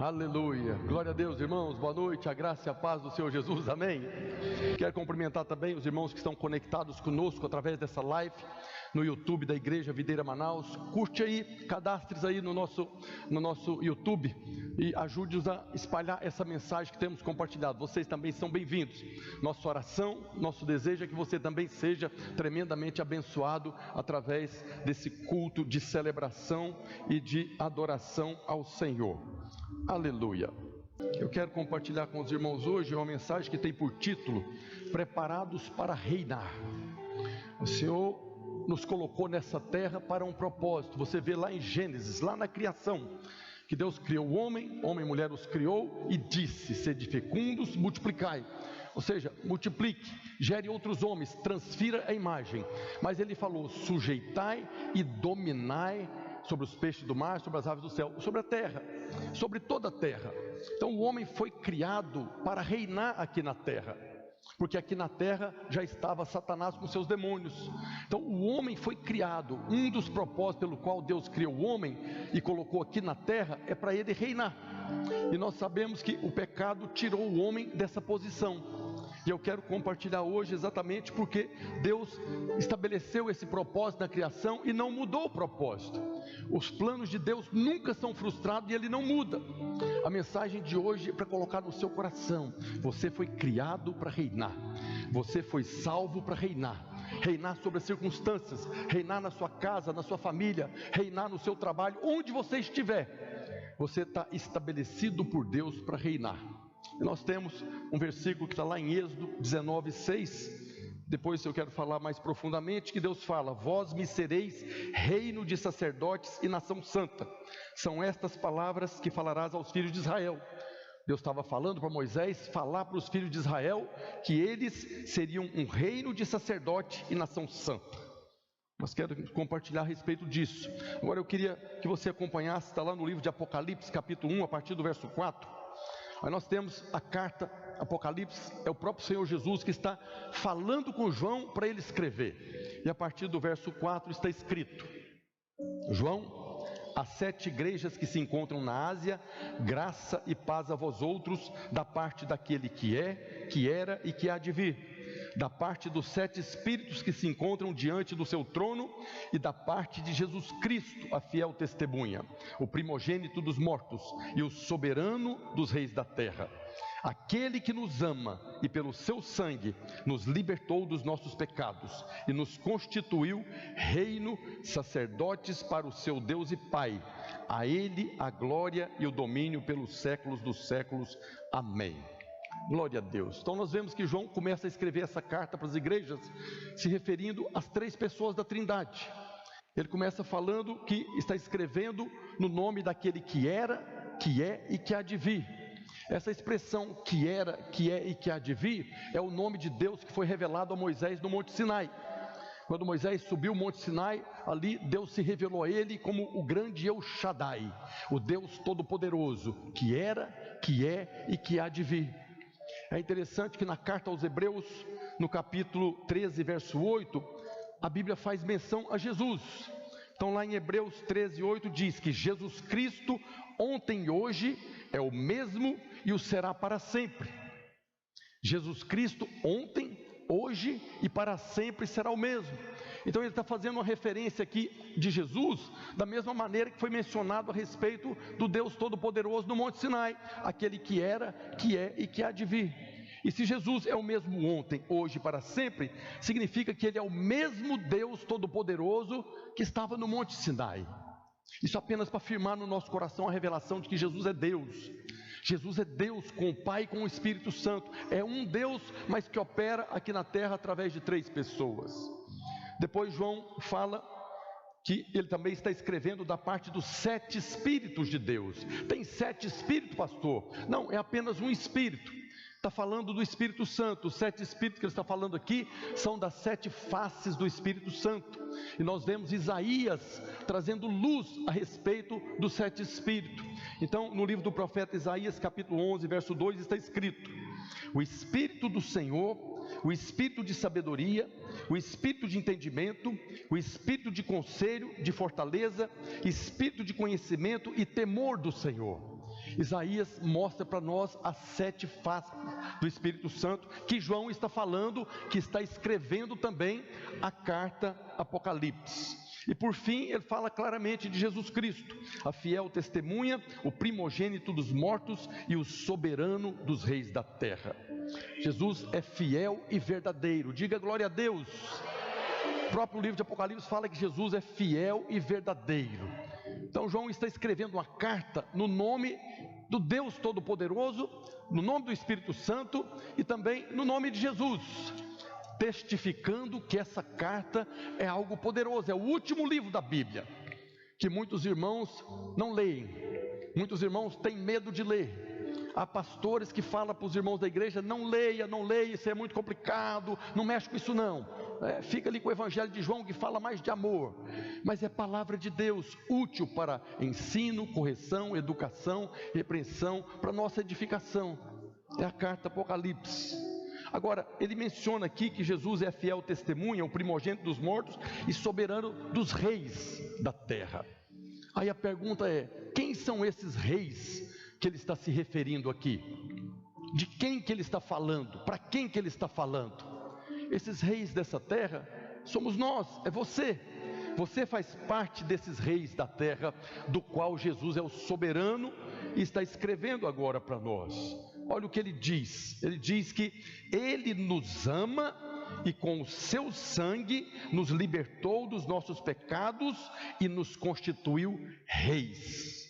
Aleluia, glória a Deus, irmãos, boa noite, a graça e a paz do Senhor Jesus, amém. Quero cumprimentar também os irmãos que estão conectados conosco através dessa live no YouTube da Igreja Videira Manaus. Curte aí, cadastre-se aí no nosso YouTube e ajude-nos a espalhar essa mensagem que temos compartilhado. Vocês também são bem-vindos. Nossa oração, nosso desejo é que você também seja tremendamente abençoado através desse culto de celebração e de adoração ao Senhor. Aleluia. Eu quero compartilhar com os irmãos hoje uma mensagem que tem por título Preparados para Reinar. O Senhor nos colocou nessa terra para um propósito. Você vê lá em Gênesis, lá na criação, que Deus criou o homem e mulher os criou e disse: sede fecundos, multiplicai. Ou seja, multiplique, gere outros homens, transfira a imagem. Mas ele falou: sujeitai e dominai sobre os peixes do mar, sobre as aves do céu, sobre a terra, sobre toda a terra. Então o homem foi criado para reinar aqui na terra, porque aqui na terra já estava Satanás com seus demônios. Então o homem foi criado, um dos propósitos pelo qual Deus criou o homem e colocou aqui na terra é para ele reinar. E nós sabemos que o pecado tirou o homem dessa posição. E eu quero compartilhar hoje exatamente porque Deus estabeleceu esse propósito na criação e não mudou o propósito. Os planos de Deus nunca são frustrados e Ele não muda. A mensagem de hoje é para colocar no seu coração: você foi criado para reinar, você foi salvo para reinar. Reinar sobre as circunstâncias, reinar na sua casa, na sua família, reinar no seu trabalho, onde você estiver. Você está estabelecido por Deus para reinar. E nós temos um versículo que está lá em Êxodo 19:6. Depois eu quero falar mais profundamente, que Deus fala: vós me sereis reino de sacerdotes e nação santa. São estas palavras que falarás aos filhos de Israel. Deus estava falando para Moisés falar para os filhos de Israel que eles seriam um reino de sacerdote e nação santa. Mas quero compartilhar a respeito disso. Agora eu queria que você acompanhasse, está lá no livro de Apocalipse, capítulo 1, a partir do verso 4. Aí nós temos a carta Apocalipse, é o próprio Senhor Jesus que está falando com João para ele escrever. E a partir do verso 4 está escrito: João, as 7 igrejas que se encontram na Ásia, graça e paz a vós outros, da parte daquele que é, que era e que há de vir, da parte dos 7 Espíritos que se encontram diante do seu trono, e da parte de Jesus Cristo, a fiel testemunha, o primogênito dos mortos e o soberano dos reis da terra, aquele que nos ama e pelo seu sangue nos libertou dos nossos pecados e nos constituiu reino, sacerdotes para o seu Deus e Pai. A ele a glória e o domínio pelos séculos dos séculos. Amém. Glória a Deus. Então nós vemos que João começa a escrever essa carta para as igrejas, se referindo às 3 pessoas da Trindade. Ele começa falando que está escrevendo no nome daquele que era, que é e que há de vir. Essa expressão que era, que é e que há de vir é o nome de Deus que foi revelado a Moisés no Monte Sinai. Quando Moisés subiu o Monte Sinai, ali Deus se revelou a ele como o grande El Shaddai, o Deus Todo-Poderoso, que era, que é e que há de vir. É interessante que na carta aos Hebreus, no capítulo 13, verso 8, a Bíblia faz menção a Jesus. Então lá em Hebreus 13, 8 diz que Jesus Cristo ontem e hoje é o mesmo e o será para sempre. Jesus Cristo ontem, hoje e para sempre será o mesmo. Então ele está fazendo uma referência aqui de Jesus, da mesma maneira que foi mencionado a respeito do Deus Todo-Poderoso no Monte Sinai, aquele que era, que é e que há de vir. E se Jesus é o mesmo ontem, hoje e para sempre, significa que ele é o mesmo Deus Todo-Poderoso que estava no Monte Sinai. Isso apenas para afirmar no nosso coração a revelação de que Jesus é Deus. Jesus é Deus com o Pai e com o Espírito Santo. É um Deus, mas que opera aqui na terra através de 3 pessoas. Depois João fala que ele também está escrevendo da parte dos 7 Espíritos de Deus. Tem 7 Espíritos, pastor? Não, é apenas um Espírito. Está falando do Espírito Santo. Os 7 Espíritos que ele está falando aqui são das 7 faces do Espírito Santo. E nós vemos Isaías trazendo luz a respeito dos 7 Espíritos. Então no livro do profeta Isaías, capítulo 11, verso 2, está escrito: o Espírito do Senhor, o Espírito de sabedoria, o Espírito de entendimento, o Espírito de conselho, de fortaleza, Espírito de conhecimento e temor do Senhor. Isaías mostra para nós as 7 faces do Espírito Santo, que João está falando, que está escrevendo também a carta Apocalipse. E por fim, ele fala claramente de Jesus Cristo, a fiel testemunha, o primogênito dos mortos e o soberano dos reis da terra. Jesus é fiel e verdadeiro. Diga glória a Deus. O próprio livro de Apocalipse fala que Jesus é fiel e verdadeiro. Então João está escrevendo uma carta no nome do Deus Todo-Poderoso, no nome do Espírito Santo e também no nome de Jesus, testificando que essa carta é algo poderoso. É o último livro da Bíblia, que muitos irmãos não leem, muitos irmãos têm medo de ler. Há pastores que falam para os irmãos da igreja: não leia, isso é muito complicado, não mexe com isso não. Fica ali com o evangelho de João, que fala mais de amor. Mas é palavra de Deus, útil para ensino, correção, educação, repreensão, para nossa edificação. É a carta Apocalipse. Agora, ele menciona aqui que Jesus é a fiel testemunha, o primogênito dos mortos e soberano dos reis da terra. Aí a pergunta é: quem são esses reis que ele está se referindo aqui? De quem que ele está falando? Para quem que ele está falando? Esses reis dessa terra somos nós, é você. Você faz parte desses reis da terra, do qual Jesus é o soberano e está escrevendo agora para nós. Olha o que ele diz que ele nos ama e com o seu sangue nos libertou dos nossos pecados e nos constituiu reis.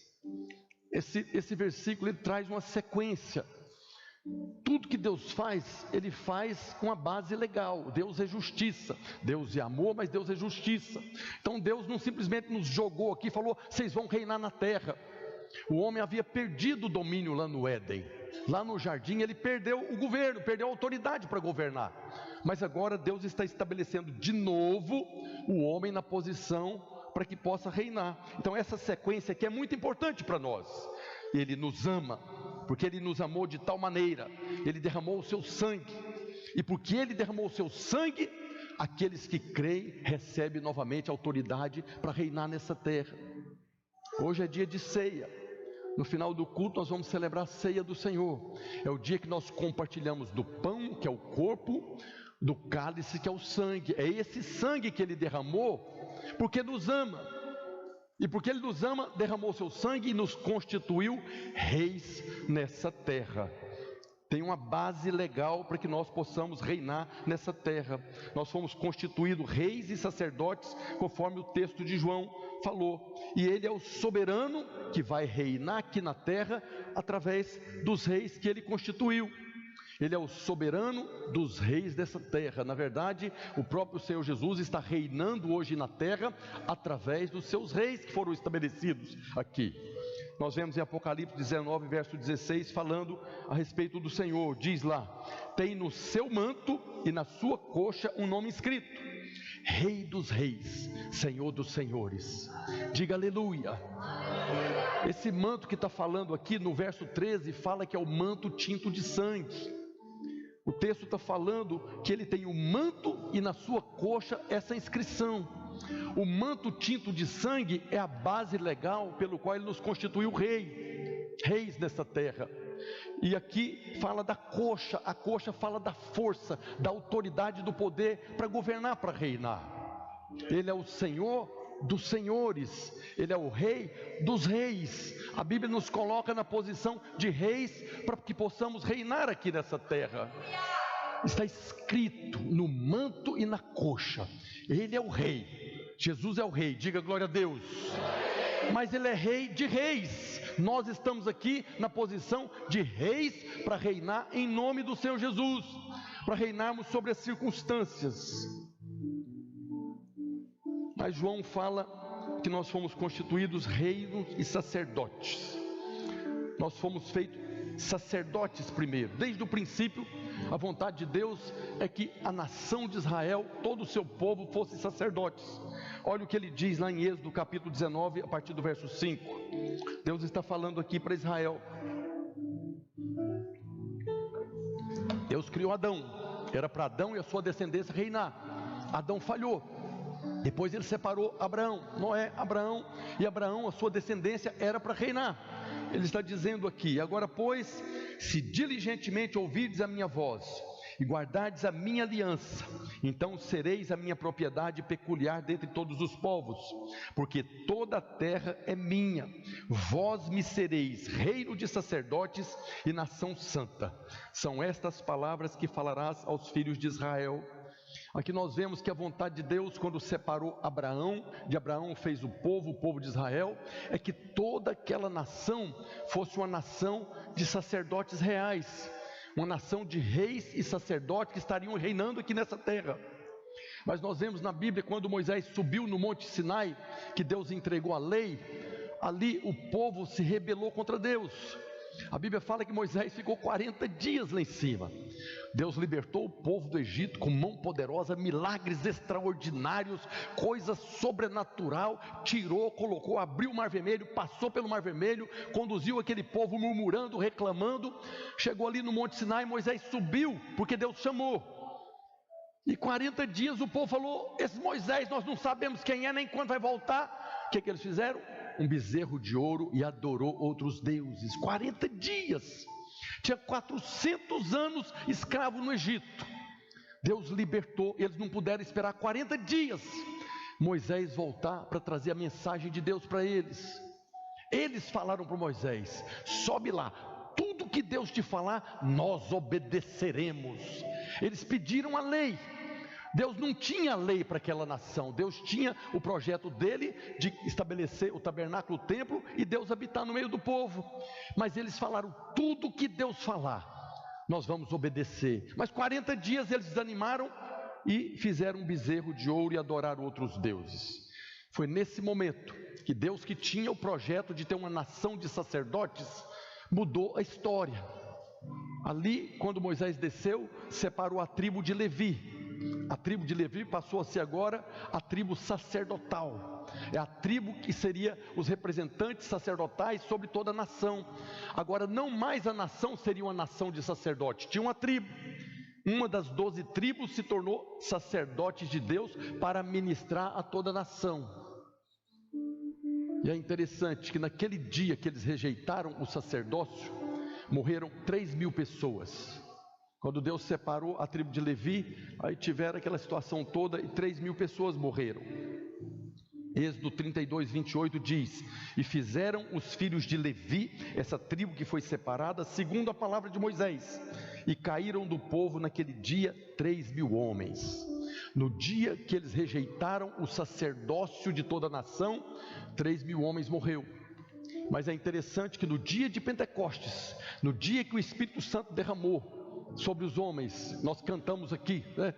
Esse versículo ele traz uma sequência. Tudo que Deus faz, Ele faz com a base legal. Deus é justiça, Deus é amor, mas Deus é justiça. Então Deus não simplesmente nos jogou aqui e falou: vocês vão reinar na terra. O homem havia perdido o domínio lá no Éden, lá no jardim ele perdeu o governo, perdeu a autoridade para governar. Mas agora Deus está estabelecendo de novo o homem na posição para que possa reinar. Então essa sequência aqui é muito importante para nós. Ele nos ama, porque Ele nos amou de tal maneira, Ele derramou o seu sangue, e porque Ele derramou o seu sangue, aqueles que creem recebem novamente autoridade para reinar nessa terra. Hoje é dia de ceia. No final do culto nós vamos celebrar a ceia do Senhor. É o dia que nós compartilhamos do pão, que é o corpo, do cálice, que é o sangue. É esse sangue que Ele derramou, porque nos ama. E porque Ele nos ama, derramou seu sangue e nos constituiu reis nessa terra. Tem uma base legal para que nós possamos reinar nessa terra. Nós fomos constituídos reis e sacerdotes, conforme o texto de João falou. E Ele é o soberano que vai reinar aqui na terra através dos reis que Ele constituiu. Ele é o soberano dos reis dessa terra. Na verdade, o próprio Senhor Jesus está reinando hoje na terra através dos seus reis que foram estabelecidos aqui. Nós vemos em Apocalipse 19, verso 16, falando a respeito do Senhor. Diz lá: tem no seu manto e na sua coxa um nome escrito: Rei dos reis, Senhor dos senhores. Diga aleluia. Esse manto que está falando aqui no verso 13, fala que é o manto tinto de sangue. O texto está falando que ele tem o manto e na sua coxa essa inscrição. O manto tinto de sangue é a base legal pelo qual Ele nos constituiu reis nessa terra. E aqui fala da coxa. A coxa fala da força, da autoridade, do poder para governar, para reinar. Ele é o Senhor dos senhores, Ele é o Rei dos reis. A Bíblia nos coloca na posição de reis para que possamos reinar aqui nessa terra. Está escrito no manto e na coxa: Ele é o Rei. Jesus é o Rei, diga glória a Deus. Mas Ele é Rei de reis. Nós estamos aqui na posição de reis para reinar em nome do Senhor Jesus, para reinarmos sobre as circunstâncias. Mas João fala que nós fomos constituídos reinos e sacerdotes. Nós fomos feitos sacerdotes primeiro. Desde o princípio, a vontade de Deus é que a nação de Israel, todo o seu povo, fosse sacerdotes. Olha o que ele diz lá em Êxodo capítulo 19, a partir do verso 5. Deus está falando aqui para Israel. Deus criou Adão. Era para Adão e a sua descendência reinar. Adão falhou. Depois Ele separou Abraão, Noé, Abraão, e Abraão, a sua descendência, era para reinar. ele está dizendo aqui: agora pois, se diligentemente ouvirdes a minha voz, e guardardes a minha aliança, então sereis a minha propriedade peculiar dentre todos os povos, porque toda a terra é minha. Vós me sereis reino de sacerdotes e nação santa. São estas palavras que falarás aos filhos de Israel. Aqui nós vemos que a vontade de Deus, quando separou Abraão, de Abraão fez o povo de Israel, é que toda aquela nação fosse uma nação de sacerdotes reais, uma nação de reis e sacerdotes que estariam reinando aqui nessa terra. Mas nós vemos na Bíblia, quando Moisés subiu no Monte Sinai, que Deus entregou a lei, ali o povo se rebelou contra Deus. A Bíblia fala que Moisés ficou 40 dias lá em cima. Deus libertou o povo do Egito com mão poderosa, milagres extraordinários, coisa sobrenatural, tirou, colocou, abriu o mar vermelho, passou pelo mar vermelho, conduziu aquele povo murmurando, reclamando. Chegou ali no Monte Sinai, Moisés subiu, porque Deus chamou, e 40 dias o povo falou: esse Moisés nós não sabemos quem é, nem quando vai voltar. O que eles fizeram? Um bezerro de ouro e adorou outros deuses. 40 dias, tinha 400 anos escravo no Egito. Deus libertou, eles não puderam esperar 40 dias Moisés voltar para trazer a mensagem de Deus para eles. Eles falaram para Moisés: sobe lá, tudo que Deus te falar, nós obedeceremos. Eles pediram a lei. Deus não tinha lei para aquela nação. Deus tinha o projeto dele de estabelecer o tabernáculo, o templo, e Deus habitar no meio do povo. Mas eles falaram: tudo que Deus falar, nós vamos obedecer. Mas 40 dias eles desanimaram e fizeram um bezerro de ouro e adoraram outros deuses. Foi nesse momento que Deus, que tinha o projeto de ter uma nação de sacerdotes, mudou a história. Ali, quando Moisés desceu, separou a tribo de Levi. A tribo de Levi passou a ser agora a tribo sacerdotal. É a tribo que seria os representantes sacerdotais sobre toda a nação. Agora não mais a nação seria uma nação de sacerdotes, tinha uma tribo. Uma das 12 tribos se tornou sacerdotes de Deus para ministrar a toda a nação. E é interessante que naquele dia que eles rejeitaram o sacerdócio, morreram 3.000 pessoas. Quando Deus separou a tribo de Levi, aí tiveram aquela situação toda e 3.000 pessoas morreram. Êxodo 32, 28 diz: e fizeram os filhos de Levi, essa tribo que foi separada, segundo a palavra de Moisés, e caíram do povo naquele dia 3.000 homens. No dia que eles rejeitaram o sacerdócio de toda a nação, 3.000 homens morreram. Mas é interessante que no dia de Pentecostes, no dia que o Espírito Santo derramou sobre os homens, nós cantamos aqui, né?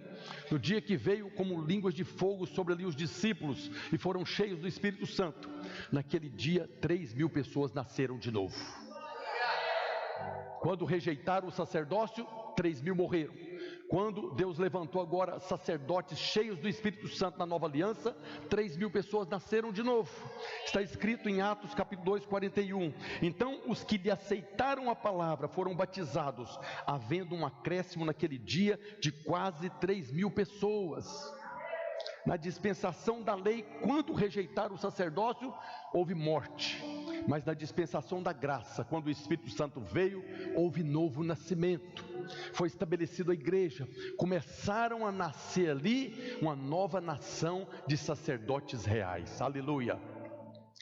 No dia que veio como línguas de fogo sobre ali os discípulos e foram cheios do Espírito Santo, naquele dia 3.000 pessoas nasceram de novo. Quando rejeitaram o sacerdócio, 3.000 morreram. Quando Deus levantou agora sacerdotes cheios do Espírito Santo na nova aliança, 3.000 pessoas nasceram de novo. Está escrito em Atos capítulo 2, 41. Então os que lhe aceitaram a palavra foram batizados, havendo um acréscimo naquele dia de quase 3.000 pessoas. Na dispensação da lei, quando rejeitaram o sacerdócio, houve morte. Mas na dispensação da graça, quando o Espírito Santo veio, houve novo nascimento. Foi estabelecida a igreja, começaram a nascer ali uma nova nação de sacerdotes reais. Aleluia!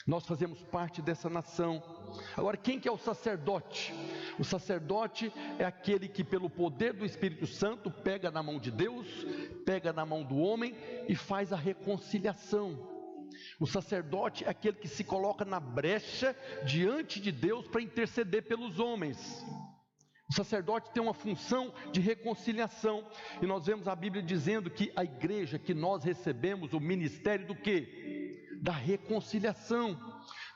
Nós fazemos parte dessa nação. Agora, quem que é o sacerdote? O sacerdote é aquele que pelo poder do Espírito Santo pega na mão de Deus, pega na mão do homem e faz a reconciliação. O sacerdote é aquele que se coloca na brecha diante de Deus para interceder pelos homens. O sacerdote tem uma função de reconciliação, e nós vemos a Bíblia dizendo que a igreja, que nós recebemos o ministério do quê? Da reconciliação.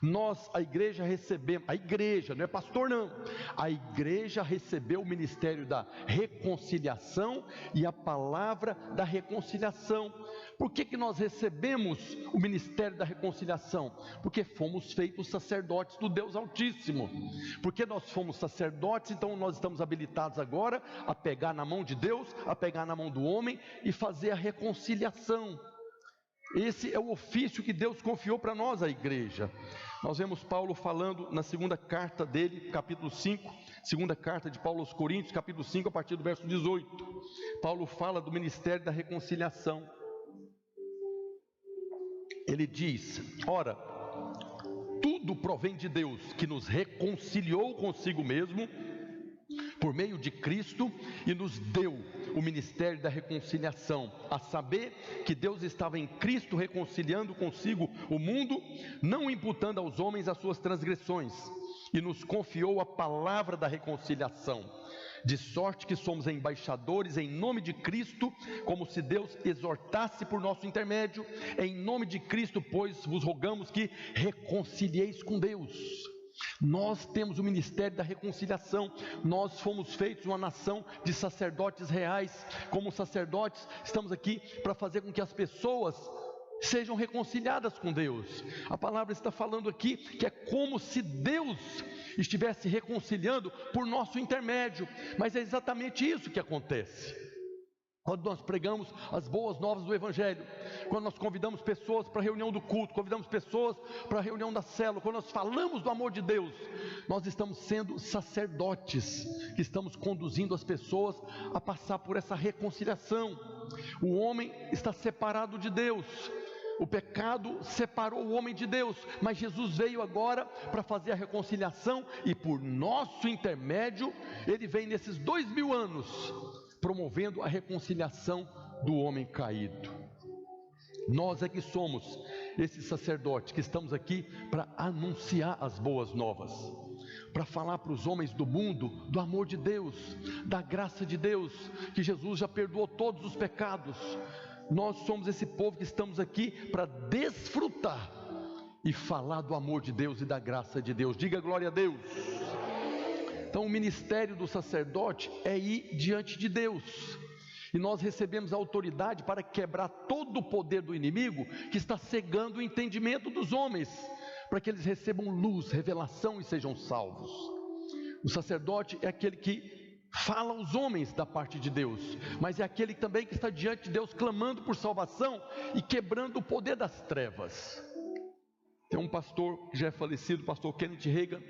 Nós, a igreja, recebemos, a igreja, não é pastor não, a igreja recebeu o ministério da reconciliação e a palavra da reconciliação. Por que nós recebemos o ministério da reconciliação? Porque fomos feitos sacerdotes do Deus Altíssimo. Porque nós fomos sacerdotes, então nós estamos habilitados agora a pegar na mão de Deus, a pegar na mão do homem e fazer a reconciliação. Esse é o ofício que Deus confiou para nós, a igreja. Nós vemos Paulo falando na segunda carta dele, capítulo 5, segunda carta de Paulo aos Coríntios, capítulo 5, a partir do verso 18. Paulo fala do ministério da reconciliação. Ele diz: ora, tudo provém de Deus, que nos reconciliou consigo mesmo, por meio de Cristo, e nos deu o ministério da reconciliação, a saber, que Deus estava em Cristo reconciliando consigo o mundo, não imputando aos homens as suas transgressões, e nos confiou a palavra da reconciliação, de sorte que somos embaixadores em nome de Cristo, como se Deus exortasse por nosso intermédio. Em nome de Cristo, pois, vos rogamos que reconcilieis com Deus. Nós temos o ministério da reconciliação. Nós fomos feitos uma nação de sacerdotes reais. Como sacerdotes, estamos aqui para fazer com que as pessoas sejam reconciliadas com Deus. A palavra está falando aqui que é como se Deus estivesse reconciliando por nosso intermédio, mas é exatamente isso que acontece quando nós pregamos as boas novas do Evangelho, quando nós convidamos pessoas para a reunião do culto, convidamos pessoas para a reunião da célula, quando nós falamos do amor de Deus, nós estamos sendo sacerdotes, que estamos conduzindo as pessoas a passar por essa reconciliação. O homem está separado de Deus, o pecado separou o homem de Deus, mas Jesus veio agora para fazer a reconciliação, e por nosso intermédio, Ele vem nesses 2000 anos, promovendo a reconciliação do homem caído. Nós é que somos esses sacerdotes, que estamos aqui para anunciar as boas novas, para falar para os homens do mundo do amor de Deus, da graça de Deus, que Jesus já perdoou todos os pecados. Nós somos esse povo que estamos aqui para desfrutar e falar do amor de Deus e da graça de Deus. Diga glória a Deus. Então o ministério do sacerdote é ir diante de Deus, e nós recebemos a autoridade para quebrar todo o poder do inimigo que está cegando o entendimento dos homens, para que eles recebam luz, revelação e sejam salvos. O sacerdote é aquele que fala aos homens da parte de Deus, mas é aquele também que está diante de Deus clamando por salvação e quebrando o poder das trevas. Tem um pastor que já é falecido, o pastor Kenneth Reagan.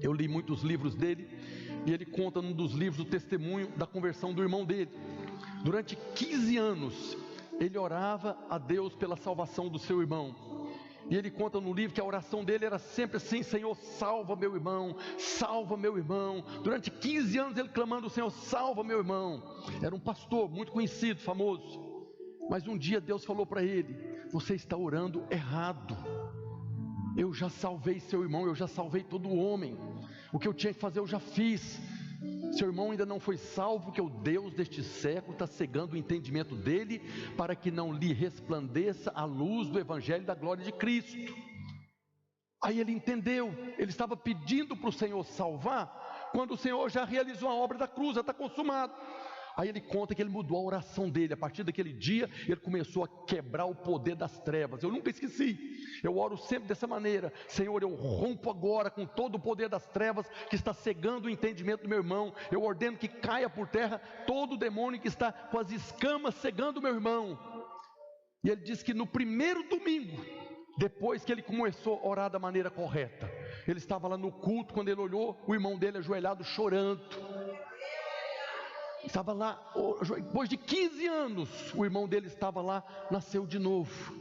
Eu li muitos livros dele, e ele conta num dos livros o testemunho da conversão do irmão dele. Durante 15 anos ele orava a Deus pela salvação do seu irmão, e ele conta no livro que a oração dele era sempre assim: Senhor, salva meu irmão, salva meu irmão. Durante 15 anos ele clamando: Senhor, salva meu irmão. Era um pastor muito conhecido, famoso. Mas um dia Deus falou para ele: você está orando errado. Eu já salvei seu irmão, eu já salvei todo homem. O que eu tinha que fazer eu já fiz. Seu irmão ainda não foi salvo, porque o Deus deste século está cegando o entendimento dele, para que não lhe resplandeça a luz do Evangelho da glória de Cristo. Aí ele entendeu, ele estava pedindo para o Senhor salvar, quando o Senhor já realizou a obra da cruz, já está consumado. Aí ele conta que ele mudou a oração dele. A partir daquele dia ele começou a quebrar o poder das trevas. Eu nunca esqueci, eu oro sempre dessa maneira: Senhor, eu rompo agora com todo o poder das trevas que está cegando o entendimento do meu irmão. Eu ordeno que caia por terra todo o demônio que está com as escamas cegando o meu irmão. E ele diz que no primeiro domingo, depois que ele começou a orar da maneira correta, ele estava lá no culto, quando ele olhou o irmão dele ajoelhado chorando. Estava lá, depois de 15 anos, o irmão dele estava lá, nasceu de novo.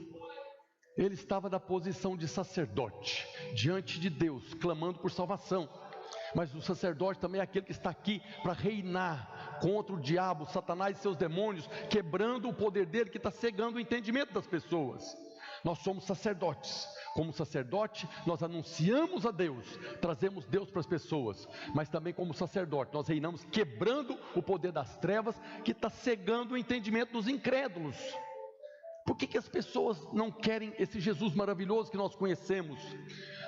Ele estava na posição de sacerdote, diante de Deus, clamando por salvação. Mas o sacerdote também é aquele que está aqui para reinar contra o diabo, Satanás e seus demônios, quebrando o poder dele que está cegando o entendimento das pessoas. Nós somos sacerdotes. Como sacerdote, nós anunciamos a Deus, trazemos Deus para as pessoas, mas também como sacerdote, nós reinamos quebrando o poder das trevas que está cegando o entendimento dos incrédulos. Por que as pessoas não querem esse Jesus maravilhoso que nós conhecemos?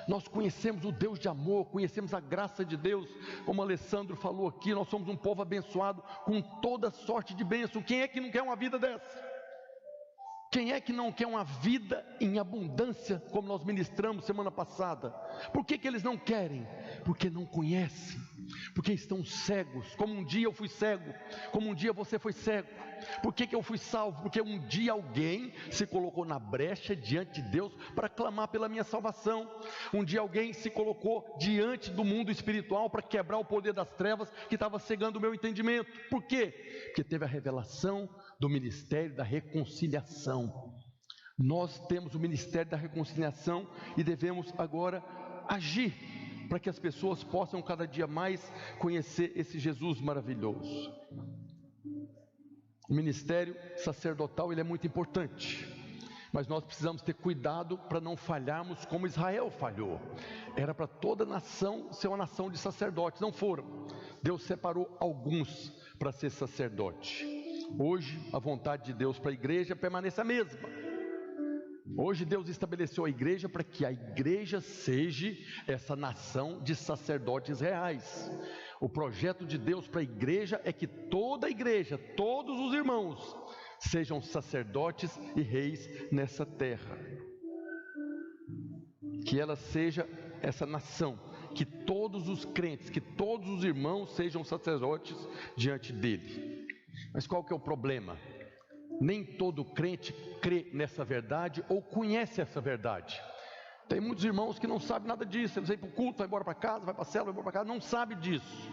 Nós conhecemos o Deus de amor, conhecemos a graça de Deus, como o Alessandro falou aqui, nós somos um povo abençoado com toda sorte de bênção. Quem é que não quer uma vida dessa? Quem é que não quer uma vida em abundância, como nós ministramos semana passada? Por que eles não querem? Porque não conhecem. porque estão cegos, como um dia eu fui cego, como um dia você foi cego. Por que eu fui salvo? Porque um dia alguém se colocou na brecha diante de Deus para clamar pela minha salvação. Um dia alguém se colocou diante do mundo espiritual para quebrar o poder das trevas que estava cegando o meu entendimento. Por quê? Porque teve a revelação do ministério da reconciliação. Nós temos o ministério da reconciliação e devemos agora agir para que as pessoas possam cada dia mais conhecer esse Jesus maravilhoso. O ministério sacerdotal ele é muito importante, mas nós precisamos ter cuidado para não falharmos como Israel falhou. Era para toda nação ser uma nação de sacerdotes, não foram. Deus separou alguns para ser sacerdote. Hoje a vontade de Deus para a igreja permanece a mesma. Hoje Deus estabeleceu a igreja para que a igreja seja essa nação de sacerdotes reais. O projeto de Deus para a igreja é que toda a igreja, todos os irmãos, sejam sacerdotes e reis nessa terra. Que ela seja essa nação, que todos os crentes, que todos os irmãos sejam sacerdotes diante dele. Mas qual que é o problema? Nem todo crente crê nessa verdade ou conhece essa verdade. Tem muitos irmãos que não sabem nada disso. Eles vêm para o culto, vai embora para casa, vai para a célula, vai embora para casa, não sabe disso.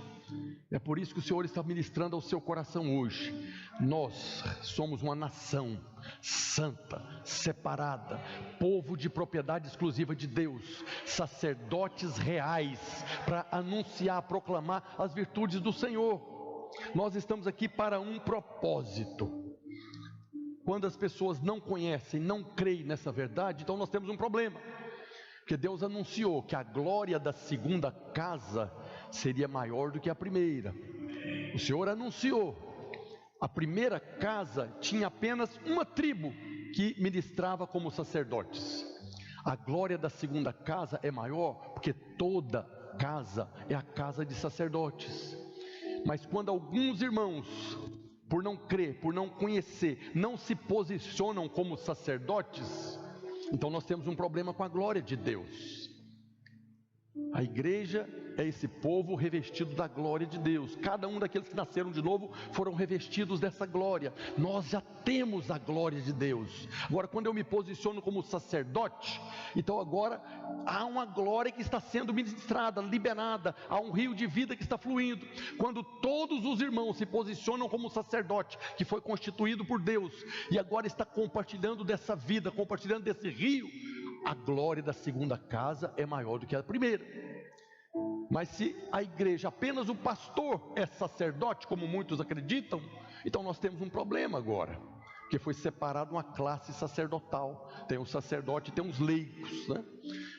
É por isso que o Senhor está ministrando ao seu coração hoje. Nós somos uma nação santa, separada, povo de propriedade exclusiva de Deus, sacerdotes reais, para anunciar, proclamar as virtudes do Senhor. Nós estamos aqui para um propósito. Quando as pessoas não conhecem, não creem nessa verdade, então nós temos um problema. Porque Deus anunciou que a glória da segunda casa seria maior do que a primeira. O Senhor anunciou. A primeira casa tinha apenas uma tribo que ministrava como sacerdotes. A glória da segunda casa é maior porque toda casa é a casa de sacerdotes. Mas quando alguns irmãos, por não crer, por não conhecer, não se posicionam como sacerdotes, então nós temos um problema com a glória de Deus. A igreja é esse povo revestido da glória de Deus. Cada um daqueles que nasceram de novo foram revestidos dessa glória. Nós já temos a glória de Deus. Agora, quando eu me posiciono como sacerdote, então agora há uma glória que está sendo ministrada, liberada, há um rio de vida que está fluindo. Quando todos os irmãos se posicionam como sacerdote, que foi constituído por Deus, e agora está compartilhando dessa vida, compartilhando desse rio, a glória da segunda casa é maior do que a primeira. Mas se a igreja, apenas o pastor é sacerdote, como muitos acreditam, então nós temos um problema agora, porque foi separado uma classe sacerdotal. Tem o sacerdote e tem os leigos, né?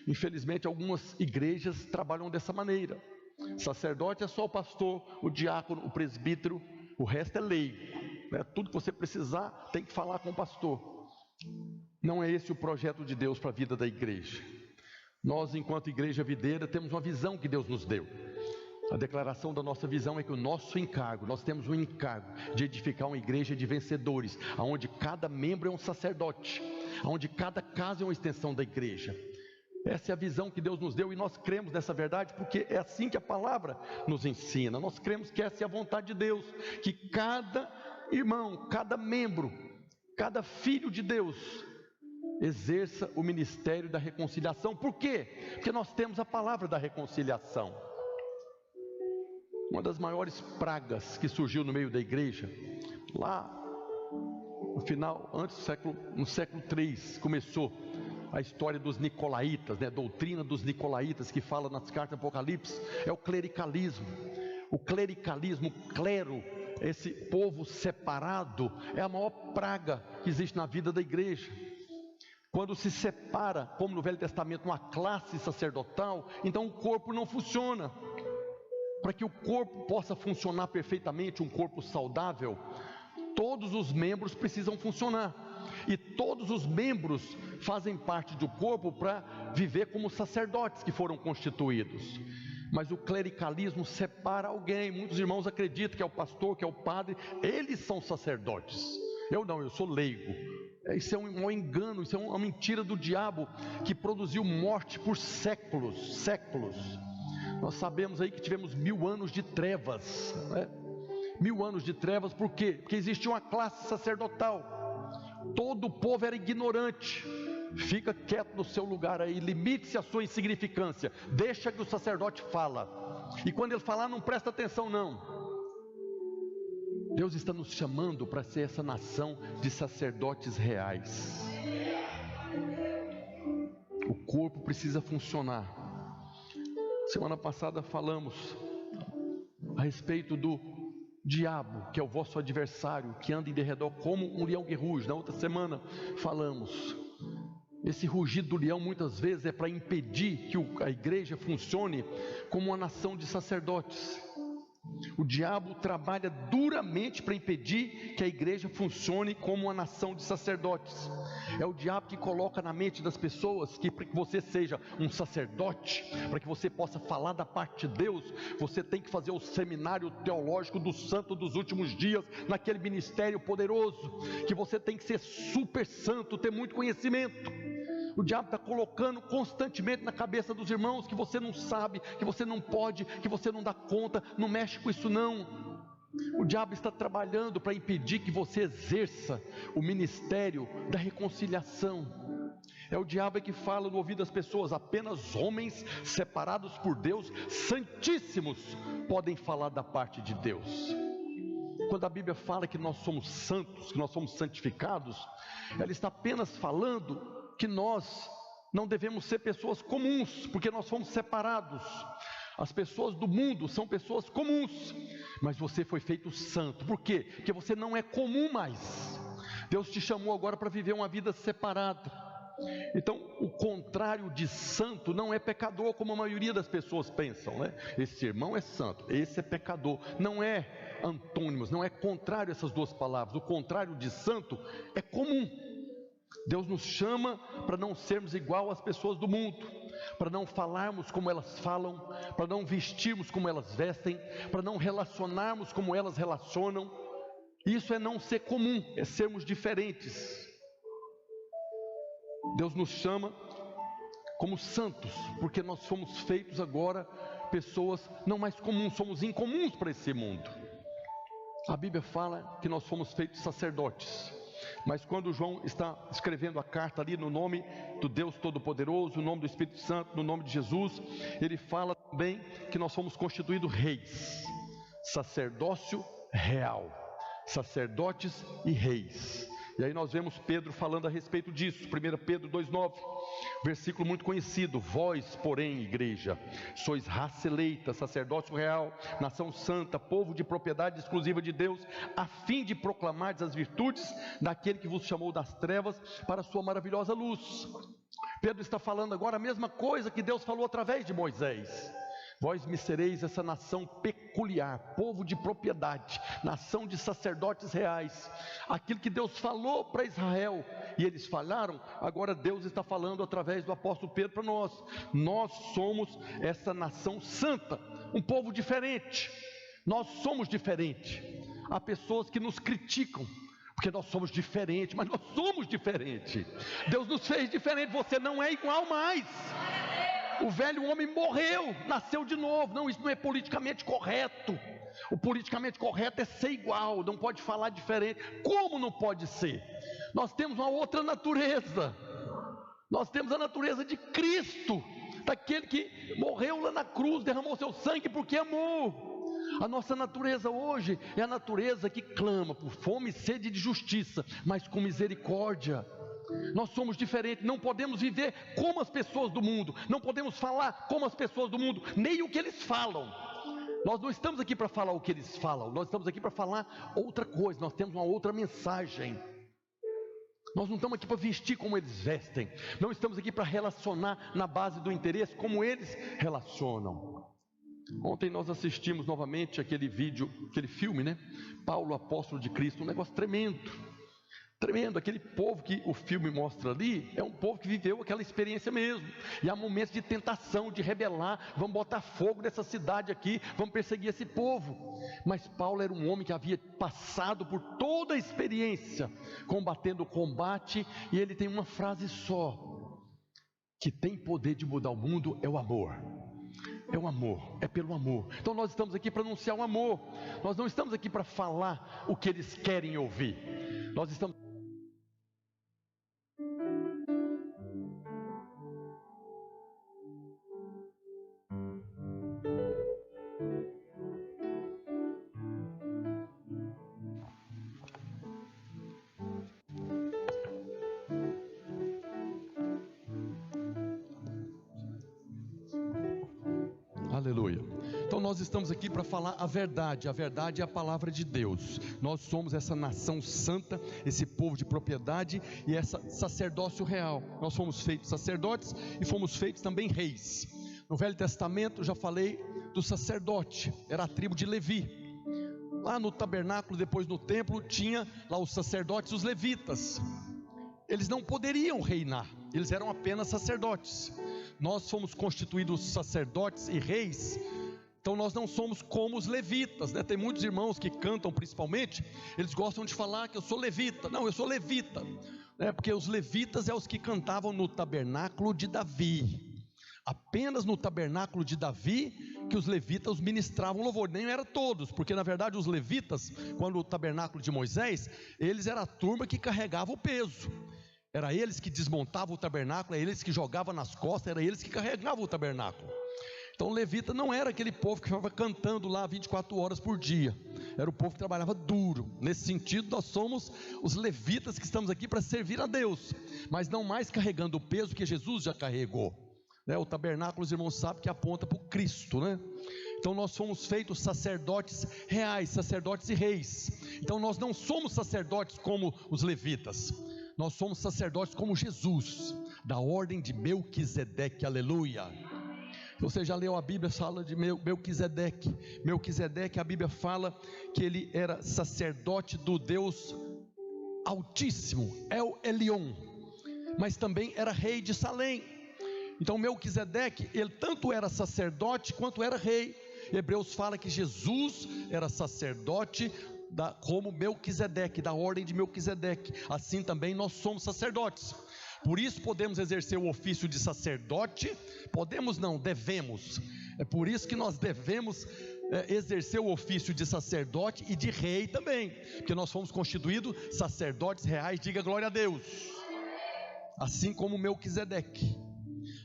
Infelizmente algumas igrejas trabalham dessa maneira. Sacerdote é só o pastor, o diácono, o presbítero, o resto é leigo, né? Tudo que você precisar tem que falar com o pastor. Não é esse o projeto de Deus para a vida da igreja. Nós, enquanto igreja videira, temos uma visão que Deus nos deu. A declaração da nossa visão é que o nosso encargo, nós temos um encargo de edificar uma igreja de vencedores, onde cada membro é um sacerdote, onde cada casa é uma extensão da igreja. Essa é a visão que Deus nos deu e nós cremos nessa verdade, porque é assim que a palavra nos ensina. Nós cremos que essa é a vontade de Deus, que cada irmão, cada membro, cada filho de Deus exerça o ministério da reconciliação. Por quê? Porque nós temos a palavra da reconciliação. Uma das maiores pragas que surgiu no meio da igreja, lá no final, antes do século, no século 3, começou a história dos nicolaítas, né? A doutrina dos nicolaítas que fala nas cartas do Apocalipse, é o clericalismo. O clericalismo, o clero, esse povo separado, é a maior praga que existe na vida da igreja. Quando se separa, como no Velho Testamento, uma classe sacerdotal, então o corpo não funciona. Para que o corpo possa funcionar perfeitamente, um corpo saudável, todos os membros precisam funcionar. E todos os membros fazem parte do corpo para viver como sacerdotes que foram constituídos. Mas o clericalismo separa alguém. Muitos irmãos acreditam que é o pastor, que é o padre, eles são sacerdotes. Eu não, eu sou leigo. Isso é um engano, isso é uma mentira do diabo que produziu morte por séculos. Nós sabemos aí que tivemos 1000 anos de trevas, né? 1000 anos de trevas, por quê? Porque existia uma classe sacerdotal, todo o povo era ignorante. Fica quieto no seu lugar aí, limite-se a sua insignificância, deixa que o sacerdote fala, e quando ele falar não presta atenção não. Deus está nos chamando para ser essa nação de sacerdotes reais. O corpo precisa funcionar. Semana passada falamos a respeito do diabo, que é o vosso adversário, que anda em derredor como um leão que ruge. Na outra semana falamos, esse rugido do leão muitas vezes é para impedir que a igreja funcione como uma nação de sacerdotes. O diabo trabalha duramente para impedir que a igreja funcione como uma nação de sacerdotes. É o diabo que coloca na mente das pessoas que para que você seja um sacerdote, para que você possa falar da parte de Deus, você tem que fazer o seminário teológico do santo dos últimos dias, naquele ministério poderoso, que você tem que ser super santo, ter muito conhecimento. O diabo está colocando constantemente na cabeça dos irmãos que você não sabe, que você não pode, que você não dá conta, não mexe com isso não. O diabo está trabalhando para impedir que você exerça o ministério da reconciliação. É o diabo que fala no ouvido das pessoas, apenas homens separados por Deus, santíssimos, podem falar da parte de Deus. Quando a Bíblia fala que nós somos santos, que nós somos santificados, ela está apenas falando que nós não devemos ser pessoas comuns, porque nós fomos separados. As pessoas do mundo são pessoas comuns, mas você foi feito santo. Por quê? Porque você não é comum mais. Deus te chamou agora para viver uma vida separada. Então, o contrário de santo não é pecador, como a maioria das pessoas pensam, né? Esse irmão é santo, esse é pecador. Não é antônimos, não é contrário a essas duas palavras. O contrário de santo é comum. Deus nos chama para não sermos igual às pessoas do mundo, para não falarmos como elas falam, para não vestirmos como elas vestem, para não relacionarmos como elas relacionam. Isso é não ser comum, é sermos diferentes. Deus nos chama como santos, porque nós fomos feitos agora pessoas não mais comuns, somos incomuns para esse mundo. A Bíblia fala que nós fomos feitos sacerdotes. Mas quando João está escrevendo a carta ali no nome do Deus Todo-Poderoso, no nome do Espírito Santo, no nome de Jesus, ele fala também que nós fomos constituídos reis, sacerdócio real, sacerdotes e reis. E aí nós vemos Pedro falando a respeito disso, 1 Pedro 2,9, versículo muito conhecido: vós, porém, igreja, sois raça eleita, sacerdócio real, nação santa, povo de propriedade exclusiva de Deus, a fim de proclamardes as virtudes daquele que vos chamou das trevas para a sua maravilhosa luz. Pedro está falando agora a mesma coisa que Deus falou através de Moisés. Vós me sereis essa nação peculiar, povo de propriedade, nação de sacerdotes reais. Aquilo que Deus falou para Israel e eles falharam, agora Deus está falando através do apóstolo Pedro para nós. Nós somos essa nação santa, um povo diferente. Nós somos diferentes. Há pessoas que nos criticam porque nós somos diferentes, mas nós somos diferentes. Deus nos fez diferente, você não é igual mais. O velho homem morreu, nasceu de novo. Não, isso não é politicamente correto. O politicamente correto é ser igual, não pode falar diferente. Como não pode ser? Nós temos uma outra natureza. Nós temos a natureza de Cristo, daquele que morreu lá na cruz, derramou seu sangue porque amou. A nossa natureza hoje é a natureza que clama por fome e sede de justiça, mas com misericórdia. Nós somos diferentes, não podemos viver como as pessoas do mundo, não podemos falar como as pessoas do mundo, nem o que eles falam. Nós não estamos aqui para falar o que eles falam, nós estamos aqui para falar outra coisa, nós temos uma outra mensagem. Nós não estamos aqui para vestir como eles vestem, não estamos aqui para relacionar na base do interesse como eles relacionam. Ontem nós assistimos novamente aquele vídeo, aquele filme, né? Paulo, apóstolo de Cristo, um negócio tremendo. Tremendo, aquele povo que o filme mostra ali, é um povo que viveu aquela experiência mesmo, e há momentos de tentação, de rebelar, vamos botar fogo nessa cidade aqui, vamos perseguir esse povo, mas Paulo era um homem que havia passado por toda a experiência, combatendo o combate, e ele tem uma frase só, que tem poder de mudar o mundo, é o amor. o amor, é pelo amor. Então nós estamos aqui para anunciar o amor. Nós não estamos aqui para falar o que eles querem ouvir. Nós estamos... Aleluia. Então nós estamos aqui para falar a verdade é a palavra de Deus. Nós somos essa nação santa, esse povo de propriedade e esse sacerdócio real. Nós fomos feitos sacerdotes e fomos feitos também reis. No Velho Testamento já falei do sacerdote, era a tribo de Levi. Lá no tabernáculo, depois no templo, tinha lá os sacerdotes, os levitas. Eles não poderiam reinar, eles eram apenas sacerdotes. Nós fomos constituídos sacerdotes e reis, então nós não somos como os levitas, né? Tem muitos irmãos que cantam principalmente, eles gostam de falar que eu sou levita. Não, eu sou levita, né? Porque os levitas é os que cantavam no tabernáculo de Davi. Apenas no tabernáculo de Davi que os levitas ministravam louvor, nem era todos, porque na verdade os levitas, quando o tabernáculo de Moisés, eles eram a turma que carregava o peso. Era eles que desmontavam o tabernáculo, era eles que jogavam nas costas, era eles que carregavam o tabernáculo. Então o levita não era aquele povo que ficava cantando lá 24 horas por dia. Era o povo que trabalhava duro. Nesse sentido, nós somos os levitas que estamos aqui para servir a Deus, mas não mais carregando o peso que Jesus já carregou, né? O tabernáculo, os irmãos sabem que aponta para o Cristo, né? Então nós fomos feitos sacerdotes reais, sacerdotes e reis. Então nós não somos sacerdotes como os levitas. Nós somos sacerdotes como Jesus, da ordem de Melquisedeque, aleluia. Você já leu a Bíblia, fala de Melquisedeque. Melquisedeque, a Bíblia fala que ele era sacerdote do Deus Altíssimo, El Elyon, mas também era rei de Salém. Então Melquisedeque, ele tanto era sacerdote quanto era rei. Hebreus fala que Jesus era sacerdote como Melquisedeque, da ordem de Melquisedeque. Assim também nós somos sacerdotes. Por isso podemos exercer o ofício de sacerdote. Podemos não, devemos. É por isso que nós devemos exercer o ofício de sacerdote e de rei também, porque nós fomos constituídos sacerdotes reais. Diga glória a Deus. Assim como Melquisedeque.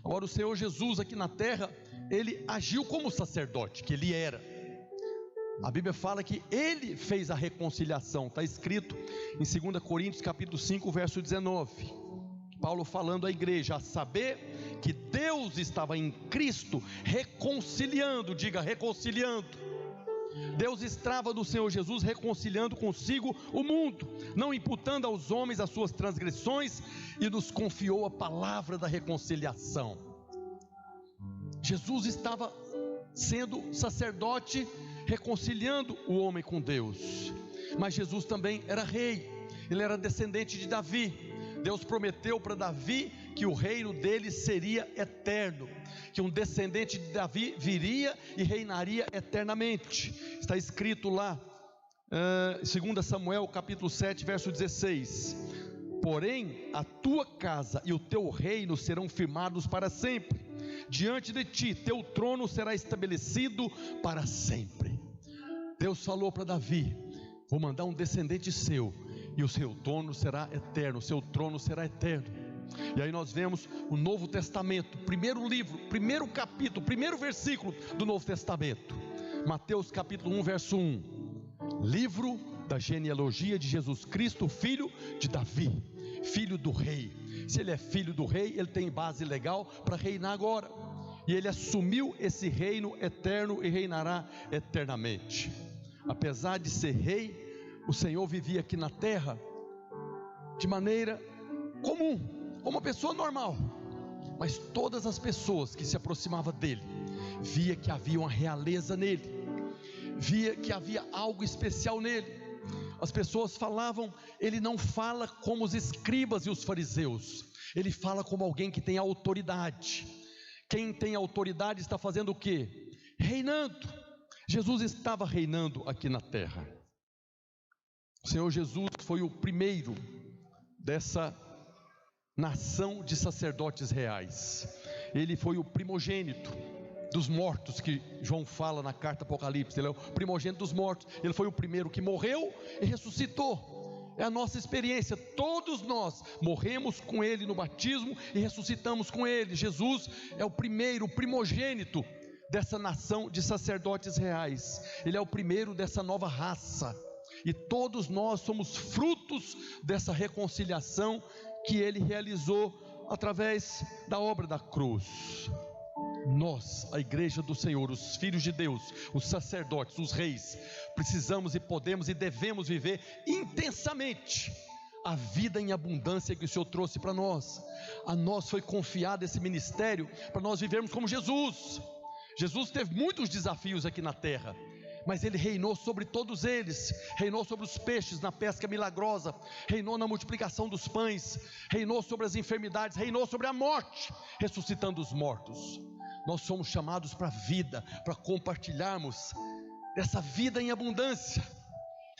Agora o Senhor Jesus aqui na terra, ele agiu como sacerdote que ele era. A Bíblia fala que ele fez a reconciliação, está escrito em 2 Coríntios capítulo 5, verso 19, Paulo falando à igreja, a saber que Deus estava em Cristo reconciliando, diga reconciliando. Deus estava no Senhor Jesus reconciliando consigo o mundo, não imputando aos homens as suas transgressões, e nos confiou a palavra da reconciliação. Jesus estava sendo sacerdote, reconciliando o homem com Deus. Mas Jesus também era rei, ele era descendente de Davi. Deus prometeu para Davi que o reino dele seria eterno, que um descendente de Davi viria e reinaria eternamente. Está escrito lá, 2 Samuel capítulo 7, verso 16: porém a tua casa e o teu reino serão firmados para sempre, diante de ti teu trono será estabelecido para sempre. Deus falou para Davi: vou mandar um descendente seu, e o seu trono será eterno, o seu trono será eterno. E aí nós vemos o Novo Testamento, primeiro livro, primeiro capítulo, primeiro versículo do Novo Testamento, Mateus capítulo 1, verso 1, livro da genealogia de Jesus Cristo, filho de Davi, filho do rei. Se ele é filho do rei, ele tem base legal para reinar agora, e ele assumiu esse reino eterno e reinará eternamente. Apesar de ser rei, o Senhor vivia aqui na terra de maneira comum, como uma pessoa normal, mas todas as pessoas que se aproximavam dele, via que havia uma realeza nele, via que havia algo especial nele. As pessoas falavam, ele não fala como os escribas e os fariseus, ele fala como alguém que tem autoridade. Quem tem autoridade está fazendo o quê? Reinando. Jesus estava reinando aqui na terra. O Senhor Jesus foi o primeiro dessa nação de sacerdotes reais. Ele foi o primogênito. dos mortos que João fala na carta Apocalipse. Ele é o primogênito dos mortos. Ele foi o primeiro que morreu e ressuscitou. É a nossa experiência. Todos nós morremos com Ele no batismo e ressuscitamos com Ele. Jesus é o primeiro, o primogênito dessa nação de sacerdotes reais. Ele é o primeiro dessa nova raça. E todos nós somos frutos dessa reconciliação que Ele realizou através da obra da cruz. Nós, a igreja do Senhor, os filhos de Deus, os sacerdotes, os reis, precisamos e podemos e devemos viver intensamente a vida em abundância que o Senhor trouxe para nós. A nós foi confiado esse ministério para nós vivermos como Jesus. Jesus teve muitos desafios aqui na terra, mas Ele reinou sobre todos eles. Reinou sobre os peixes na pesca milagrosa, reinou na multiplicação dos pães, reinou sobre as enfermidades, reinou sobre a morte, ressuscitando os mortos. Nós somos chamados para a vida, para compartilharmos dessa vida em abundância,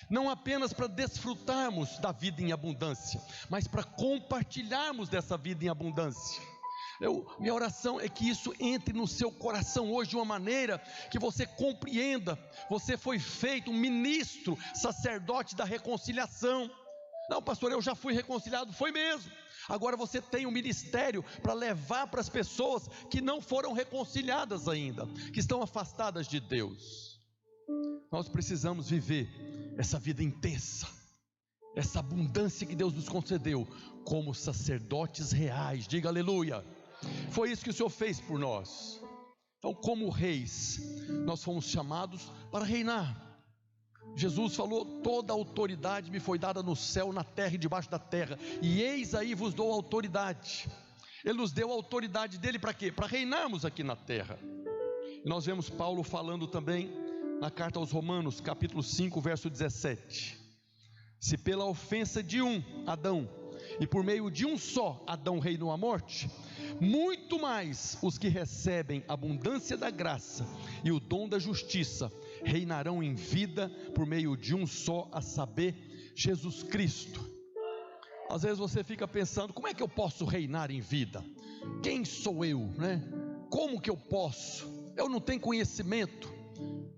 não apenas para desfrutarmos da vida em abundância, mas para compartilharmos dessa vida em abundância. Minha oração é que isso entre no seu coração hoje de uma maneira que você compreenda. Você foi feito um ministro, sacerdote da reconciliação. Não, pastor, eu já fui reconciliado. Foi mesmo. Agora você tem um ministério para levar para as pessoas que não foram reconciliadas ainda, que estão afastadas de Deus. Nós precisamos viver essa vida intensa, essa abundância que Deus nos concedeu como sacerdotes reais. Diga aleluia. Foi isso que o Senhor fez por nós. Então, como reis, nós fomos chamados para reinar. Jesus falou: toda a autoridade me foi dada no céu, na terra e debaixo da terra, e eis aí vos dou autoridade. Ele nos deu a autoridade dele para quê? Para reinarmos aqui na terra. E nós vemos Paulo falando também na carta aos Romanos, capítulo 5, verso 17: se pela ofensa de um, Adão, e por meio de um só Adão reinou a morte, muito mais os que recebem a abundância da graça e o dom da justiça reinarão em vida por meio de um só, a saber, Jesus Cristo. Às vezes você fica pensando: como é que eu posso reinar em vida? Quem sou eu, né? Como que eu posso? Eu não tenho conhecimento,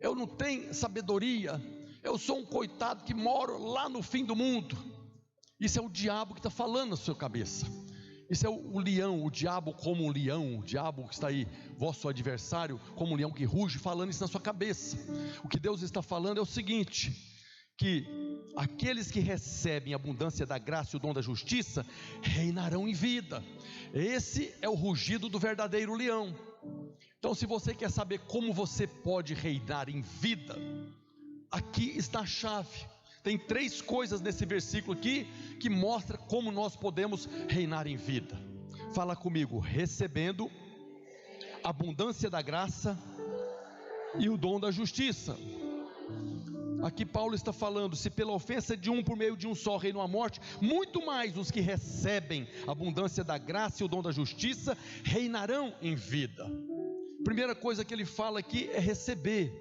eu não tenho sabedoria, eu sou um coitado que moro lá no fim do mundo. Isso é o diabo que está falando na sua cabeça. Isso é o leão, o diabo como um leão, o diabo que está aí, vosso adversário, como um leão que ruge, falando isso na sua cabeça. O que Deus está falando é o seguinte: que aqueles que recebem a abundância da graça e o dom da justiça reinarão em vida. Esse é o rugido do verdadeiro leão. Então, se você quer saber como você pode reinar em vida, aqui está a chave. Tem 3 coisas nesse versículo aqui que mostra como nós podemos reinar em vida. Fala comigo: recebendo a abundância da graça e o dom da justiça. Aqui Paulo está falando: se pela ofensa de um por meio de um só reinou a morte, muito mais os que recebem a abundância da graça e o dom da justiça reinarão em vida. Primeira coisa que ele fala aqui é receber.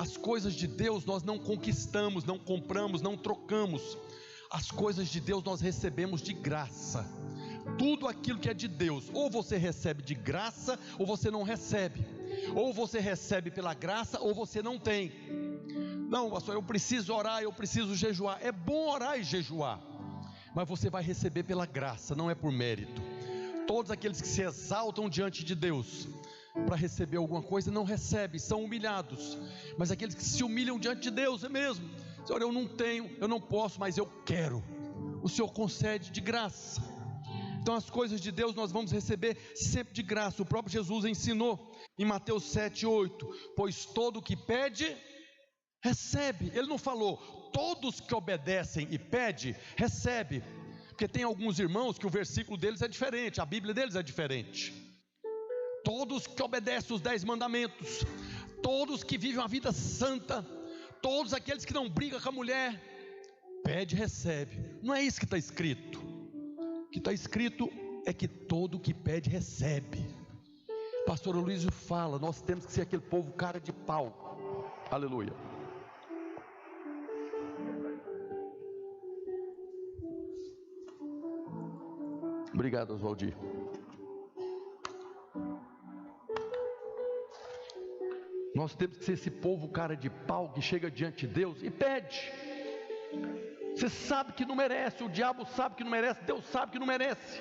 As coisas de Deus nós não conquistamos, não compramos, não trocamos. As coisas de Deus nós recebemos de graça. Tudo aquilo que é de Deus, ou você recebe de graça, ou você não recebe. Ou você recebe pela graça, ou você não tem. Não, pastor, eu preciso orar, eu preciso jejuar. É bom orar e jejuar, mas você vai receber pela graça, não é por mérito. Todos aqueles que se exaltam diante de Deus para receber alguma coisa, não recebem, são humilhados. Mas aqueles que se humilham diante de Deus, é mesmo: Senhor, eu não tenho, eu não posso, mas eu quero. O Senhor concede de graça. Então as coisas de Deus nós vamos receber sempre de graça. O próprio Jesus ensinou em Mateus 7:8: pois todo o que pede, recebe. Ele não falou: todos que obedecem e pedem, recebe. Porque tem alguns irmãos que o versículo deles é diferente, a Bíblia deles é diferente. Todos que obedecem os 10 mandamentos, todos que vivem uma vida santa, todos aqueles que não brigam com a mulher, pede e recebe. Não é isso que está escrito. O que está escrito é que todo que pede recebe. Pastor Luísio fala: nós temos que ser aquele povo cara de pau. Aleluia. Obrigado, Oswaldir. Nós temos que ser esse povo cara de pau que chega diante de Deus e pede. Você sabe que não merece, o diabo sabe que não merece, Deus sabe que não merece,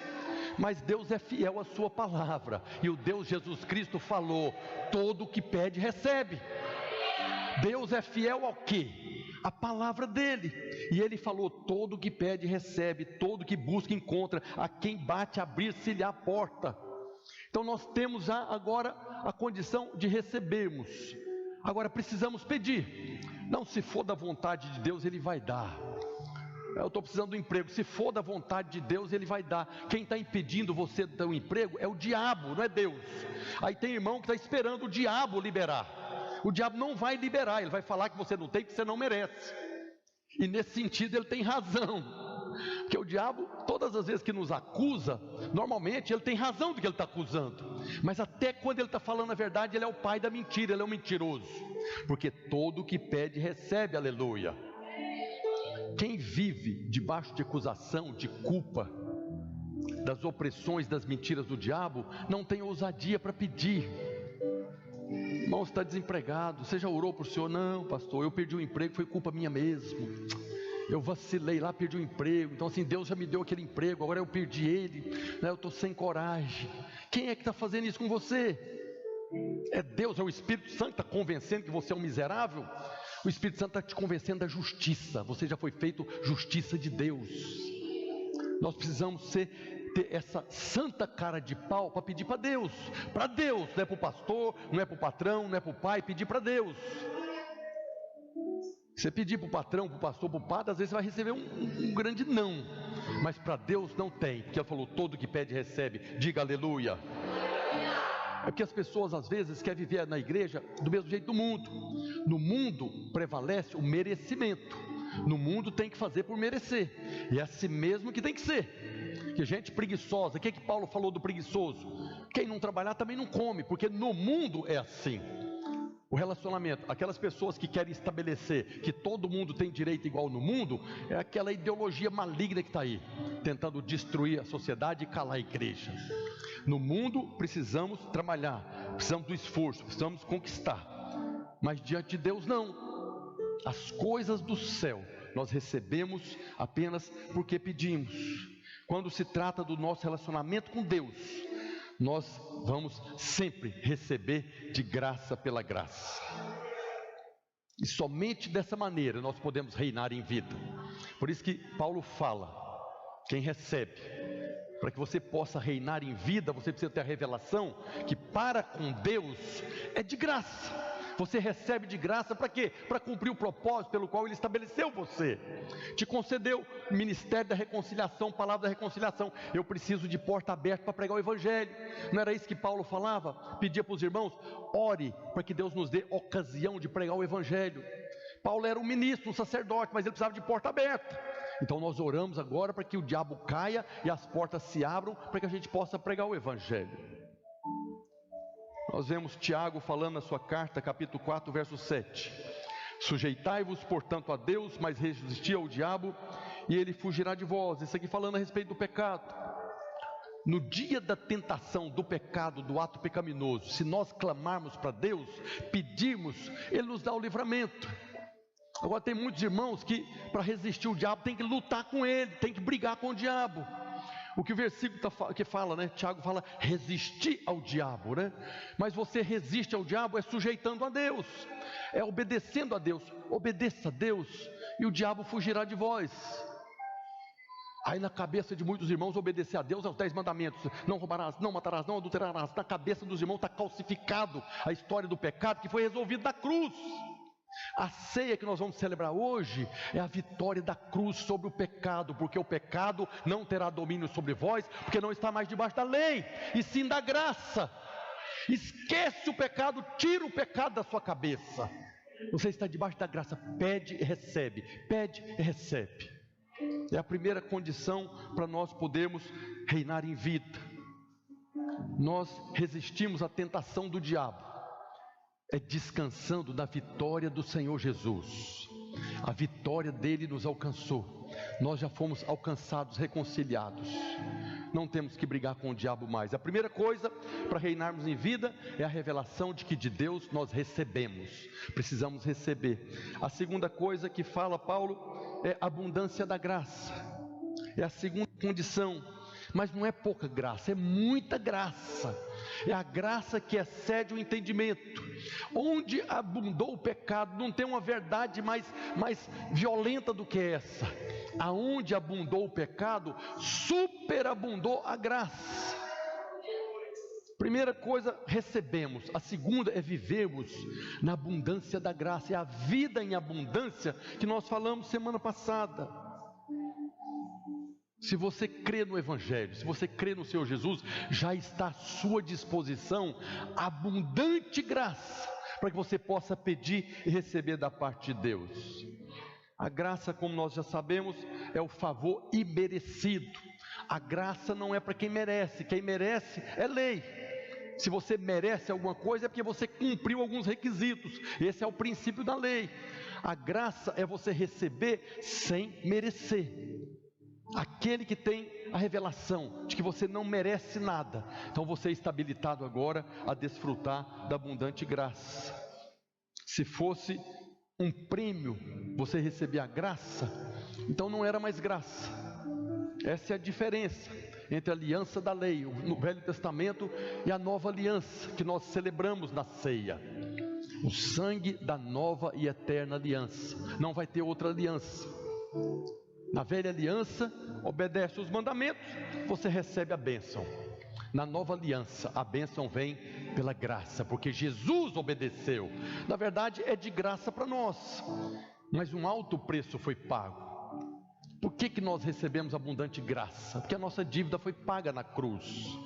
mas Deus é fiel à sua palavra, e o Deus Jesus Cristo falou: todo o que pede recebe. Deus é fiel ao quê? A palavra dele, e ele falou: todo o que pede recebe, todo o que busca encontra, a quem bate abrir-se-lhe a porta. Então nós temos já agora a condição de recebermos. Agora precisamos pedir. Não, se for da vontade de Deus, Ele vai dar. Eu estou precisando do emprego. Se for da vontade de Deus, Ele vai dar. Quem está impedindo você de ter um emprego é o diabo, não é Deus. Aí tem irmão que está esperando o diabo liberar. O diabo não vai liberar, ele vai falar que você não tem, que você não merece. E nesse sentido ele tem razão. Porque o diabo, todas as vezes que nos acusa, normalmente ele tem razão do que ele está acusando. Mas até quando ele está falando a verdade, ele é o pai da mentira, ele é um mentiroso. Porque todo o que pede recebe, aleluia. Quem vive debaixo de acusação, de culpa, das opressões, das mentiras do diabo, não tem ousadia para pedir. Irmão, você está desempregado, você já orou por o senhor? Não, pastor, eu perdi o emprego, foi culpa minha mesmo. Eu vacilei lá, perdi o emprego. Então assim, Deus já me deu aquele emprego, agora eu perdi ele, né? Eu estou sem coragem. Quem é que está fazendo isso com você? É Deus, é o Espírito Santo que está convencendo que você é um miserável? O Espírito Santo está te convencendo da justiça. Você já foi feito justiça de Deus. Nós precisamos ter essa santa cara de pau para pedir para Deus. Para Deus, não é para o pastor, não é para o patrão, não é para o pai, pedir para Deus. Você pedir para o patrão, para o pastor, para o padre, às vezes você vai receber um grande não. Mas para Deus não tem, porque Ele falou: todo que pede recebe. Diga aleluia. É porque as pessoas às vezes querem viver na igreja do mesmo jeito do mundo. No mundo prevalece o merecimento. No mundo tem que fazer por merecer. E é assim mesmo que tem que ser. Que gente preguiçosa, o que Paulo falou do preguiçoso? Quem não trabalhar também não come, porque no mundo é assim. O relacionamento, aquelas pessoas que querem estabelecer que todo mundo tem direito igual no mundo, é aquela ideologia maligna que está aí, tentando destruir a sociedade e calar a igreja. No mundo precisamos trabalhar, precisamos do esforço, precisamos conquistar, mas diante de Deus não. As coisas do céu nós recebemos apenas porque pedimos. Quando se trata do nosso relacionamento com Deus, nós vamos sempre receber de graça pela graça. E somente dessa maneira nós podemos reinar em vida. Por isso que Paulo fala: quem recebe, para que você possa reinar em vida, você precisa ter a revelação que para com Deus é de graça. Você recebe de graça para quê? Para cumprir o propósito pelo qual Ele estabeleceu você. Te concedeu o ministério da reconciliação, palavra da reconciliação. Eu preciso de porta aberta para pregar o Evangelho. Não era isso que Paulo falava? Pedia para os irmãos: ore para que Deus nos dê ocasião de pregar o Evangelho. Paulo era um ministro, um sacerdote, mas ele precisava de porta aberta. Então nós oramos agora para que o diabo caia e as portas se abram, para que a gente possa pregar o Evangelho. Nós vemos Tiago falando na sua carta, capítulo 4, verso 7. Sujeitai-vos, portanto, a Deus, mas resisti ao diabo, e ele fugirá de vós. Isso aqui falando a respeito do pecado. No dia da tentação do pecado, do ato pecaminoso, se nós clamarmos para Deus, pedirmos, Ele nos dá o livramento. Agora tem muitos irmãos que para resistir ao diabo tem que lutar com ele, tem que brigar com o diabo. O que o versículo que fala, né? Tiago fala: resistir ao diabo, né? Mas você resiste ao diabo é sujeitando a Deus, é obedecendo a Deus. Obedeça a Deus e o diabo fugirá de vós. Aí na cabeça de muitos irmãos, obedecer a Deus é os 10 mandamentos: não roubarás, não matarás, não adulterarás. Na cabeça dos irmãos está calcificado a história do pecado que foi resolvido na cruz. A ceia que nós vamos celebrar hoje é a vitória da cruz sobre o pecado, porque o pecado não terá domínio sobre vós, porque não está mais debaixo da lei, e sim da graça. Esquece o pecado, tira o pecado da sua cabeça. Você está debaixo da graça, pede e recebe, pede e recebe. É a primeira condição para nós podermos reinar em vida. Nós resistimos à tentação do diabo é descansando na vitória do Senhor Jesus. A vitória dele nos alcançou. Nós já fomos alcançados, reconciliados. Não temos que brigar com o diabo mais. A primeira coisa, para reinarmos em vida é a revelação de que de Deus nós recebemos, precisamos receber. A segunda coisa que fala Paulo é a abundância da graça, é a segunda condição, mas não é pouca graça, é muita graça, é a graça que excede o entendimento. Onde abundou o pecado, não tem uma verdade mais violenta do que essa. Aonde abundou o pecado, superabundou a graça. Primeira coisa, recebemos. A segunda é vivermos na abundância da graça. É a vida em abundância que nós falamos semana passada. Se você crê no Evangelho, se você crê no Senhor Jesus, já está à sua disposição abundante graça, para que você possa pedir e receber da parte de Deus. A graça, como nós já sabemos, é o favor imerecido. A graça não é para quem merece é lei. Se você merece alguma coisa é porque você cumpriu alguns requisitos, esse é o princípio da lei. A graça é você receber sem merecer. Aquele que tem a revelação de que você não merece nada, então você está habilitado agora a desfrutar da abundante graça. Se fosse um prêmio você receber a graça, então não era mais graça. Essa é a diferença entre a aliança da lei no Velho Testamento e a nova aliança que nós celebramos na ceia. O sangue da nova e eterna aliança. Não vai ter outra aliança. Na velha aliança, obedece os mandamentos, você recebe a bênção. Na nova aliança, a bênção vem pela graça, porque Jesus obedeceu. Na verdade, é de graça para nós, mas um alto preço foi pago. Por que nós recebemos abundante graça? Porque a nossa dívida foi paga na cruz.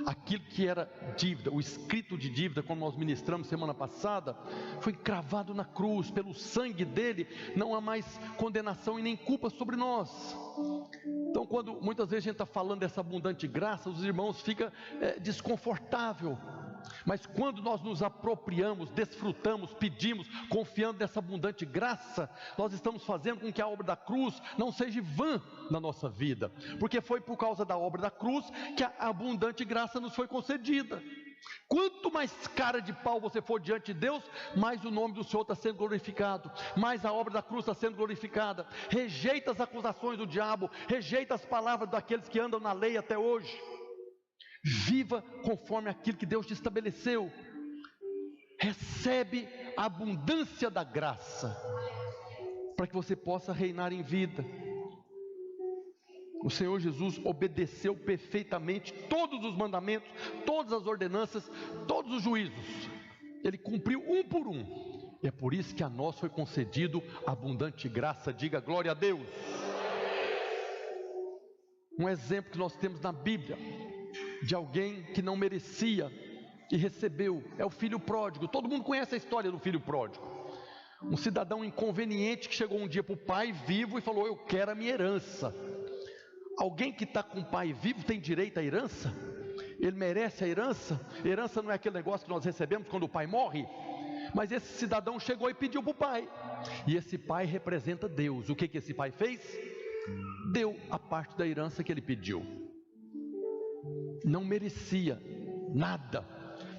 Aquilo que era dívida, o escrito de dívida, como nós ministramos semana passada, foi cravado na cruz. Pelo sangue dele não há mais condenação e nem culpa sobre nós. Então, quando muitas vezes a gente está falando dessa abundante graça, os irmãos ficam desconfortável. Mas quando nós nos apropriamos, desfrutamos, pedimos, confiando nessa abundante graça, nós estamos fazendo com que a obra da cruz não seja vã na nossa vida, porque foi por causa da obra da cruz que a abundante graça nos foi concedida. Quanto mais cara de pau você for diante de Deus, mais o nome do Senhor está sendo glorificado, mais a obra da cruz está sendo glorificada. Rejeita as acusações do diabo, rejeita as palavras daqueles que andam na lei até hoje. Viva conforme aquilo que Deus te estabeleceu. Recebe a abundância da graça, para que você possa reinar em vida. O Senhor Jesus obedeceu perfeitamente todos os mandamentos, todas as ordenanças, todos os juízos. Ele cumpriu um por um. E é por isso que a nós foi concedido abundante graça. Diga glória a Deus. Um exemplo que nós temos na Bíblia de alguém que não merecia e recebeu é o filho pródigo. Todo mundo conhece a história do filho pródigo. Um cidadão inconveniente que chegou um dia para o pai vivo e falou: eu quero a minha herança. Alguém que está com o pai vivo tem direito à herança? Ele merece a herança? Herança não é aquele negócio que nós recebemos quando o pai morre? Mas esse cidadão chegou e pediu para o pai, e esse pai representa Deus. O que esse pai fez? Deu a parte da herança que ele pediu. Não merecia nada,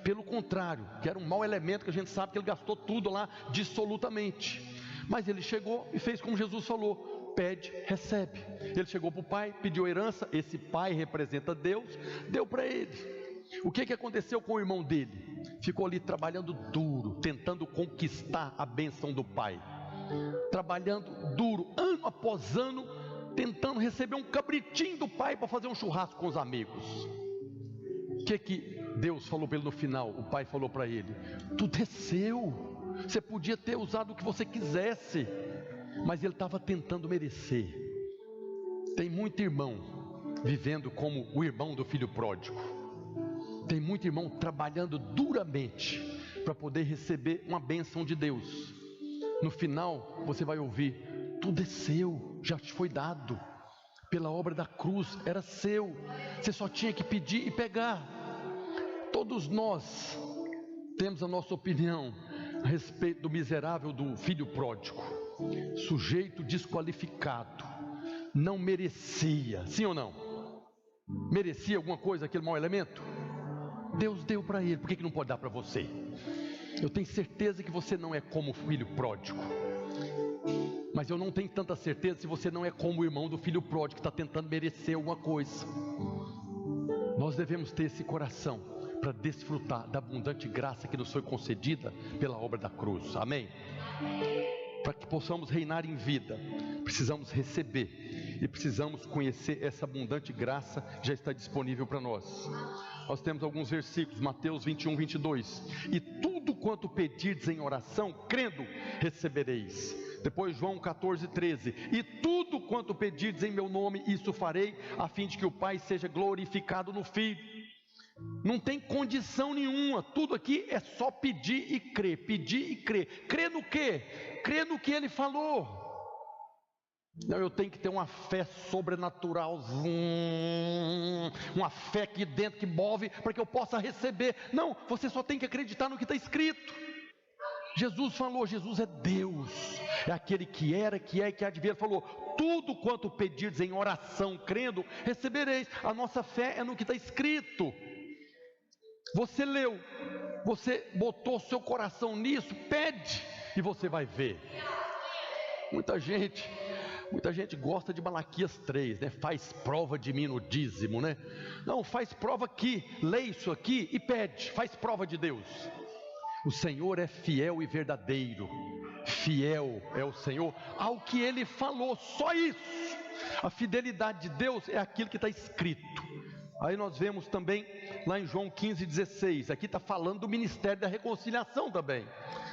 pelo contrário, que era um mau elemento, que a gente sabe que ele gastou tudo lá, dissolutamente. Mas ele chegou e fez como Jesus falou: pede, recebe. Ele chegou para o pai, pediu a herança, esse pai representa Deus, deu para ele. O que aconteceu com o irmão dele? Ficou ali trabalhando duro, tentando conquistar a bênção do pai, trabalhando duro, ano após ano, tentando receber um cabritinho do pai para fazer um churrasco com os amigos. O que Deus falou para ele no final? O pai falou para ele: tudo é seu, você podia ter usado o que você quisesse. Mas ele estava tentando merecer. Tem muito irmão vivendo como o irmão do filho pródigo. Tem muito irmão trabalhando duramente para poder receber uma bênção de Deus. No final você vai ouvir: tudo é seu, já te foi dado. Pela obra da cruz era seu, você só tinha que pedir e pegar. Todos nós temos a nossa opinião a respeito do miserável do filho pródigo. Sujeito desqualificado, não merecia, sim ou não? Merecia alguma coisa aquele mau elemento? Deus deu para ele, por que não pode dar para você? Eu tenho certeza que você não é como o filho pródigo, mas eu não tenho tanta certeza se você não é como o irmão do filho pródigo, que está tentando merecer alguma coisa. Nós devemos ter esse coração para desfrutar da abundante graça que nos foi concedida pela obra da cruz, amém? Para que possamos reinar em vida, precisamos receber e precisamos conhecer essa abundante graça que já está disponível para nós. Nós temos alguns versículos, Mateus 21, 22, e tudo quanto pedirdes em oração, crendo, recebereis. Depois João 14, 13, e tudo quanto pedirdes em meu nome, isso farei, a fim de que o Pai seja glorificado no Filho. Não tem condição nenhuma, tudo aqui é só pedir e crer, pedir e crer. Crer no quê? Crer no que Ele falou. Não, eu tenho que ter uma fé sobrenatural, uma fé aqui dentro que move para que eu possa receber. Não, você só tem que acreditar no que está escrito. Jesus falou, Jesus é Deus, é aquele que era, que é e que há de vir. Ele falou, tudo quanto pedirdes em oração, crendo, recebereis. A nossa fé é no que está escrito. Você leu, você botou seu coração nisso, pede e você vai ver. Muita gente gosta de Malaquias 3, né? Faz prova de mim no dízimo, né? Não, faz prova aqui, lê isso aqui e pede, faz prova de Deus. O Senhor é fiel e verdadeiro, fiel é o Senhor ao que Ele falou, só isso. A fidelidade de Deus é aquilo que está escrito. Aí nós vemos também lá em João 15, 16, aqui está falando do ministério da reconciliação também.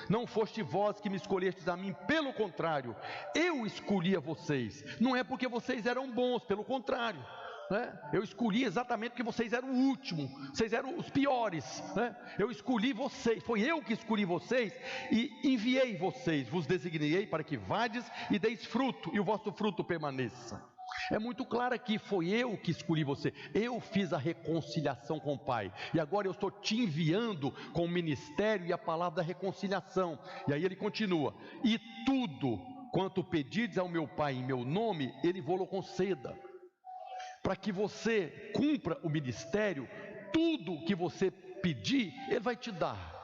Não foste vós que me escolhestes a mim, pelo contrário, eu escolhi a vocês. Não é porque vocês eram bons, pelo contrário, né? Eu escolhi exatamente porque vocês eram o último, vocês eram os piores, né? Eu escolhi vocês, foi eu que escolhi vocês e enviei vocês, vos designei para que vades e deis fruto, e o vosso fruto permaneça. É muito claro aqui, foi eu que escolhi você, eu fiz a reconciliação com o Pai, e agora eu estou te enviando com o ministério e a palavra da reconciliação. E aí ele continua, e tudo quanto pedirdes ao meu Pai em meu nome, Ele vos conceda. Para que você cumpra o ministério, tudo que você pedir, Ele vai te dar.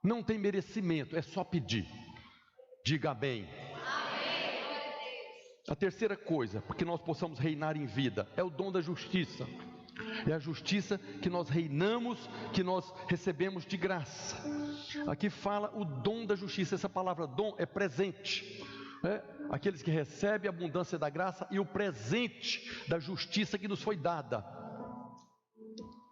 Não tem merecimento, é só pedir. Diga amém. A terceira coisa, para que nós possamos reinar em vida, é o dom da justiça. É a justiça que nós reinamos, que nós recebemos de graça. Aqui fala o dom da justiça. Essa palavra dom é presente, né? Aqueles que recebem a abundância da graça e o presente da justiça que nos foi dada.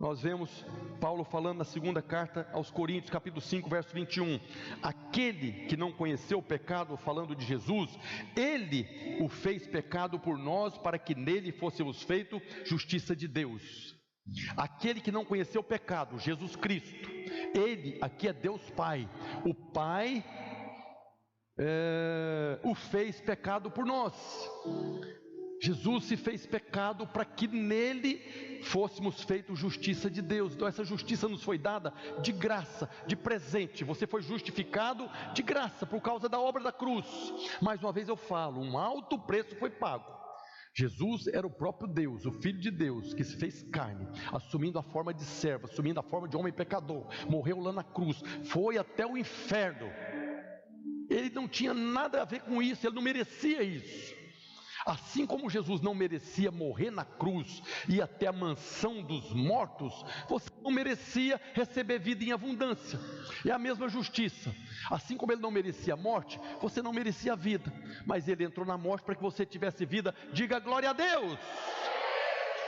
Nós vemos Paulo falando na segunda carta aos Coríntios, capítulo 5, verso 21. Aquele que não conheceu o pecado, falando de Jesus, Ele o fez pecado por nós, para que nele fôssemos feito justiça de Deus. Aquele que não conheceu o pecado, Jesus Cristo, Ele, aqui é Deus Pai. O Pai o fez pecado por nós. Jesus se fez pecado para que nele fôssemos feitos justiça de Deus. Então essa justiça nos foi dada de graça, de presente. Você foi justificado de graça por causa da obra da cruz. Mais uma vez eu falo, um alto preço foi pago. Jesus era o próprio Deus, o Filho de Deus, que se fez carne, assumindo a forma de servo, assumindo a forma de homem pecador, morreu lá na cruz, foi até o inferno. Ele não tinha nada a ver com isso, ele não merecia isso. Assim como Jesus não merecia morrer na cruz e até a mansão dos mortos, você não merecia receber vida em abundância. É a mesma justiça. Assim como ele não merecia a morte, você não merecia a vida, mas ele entrou na morte para que você tivesse vida. Diga glória a Deus.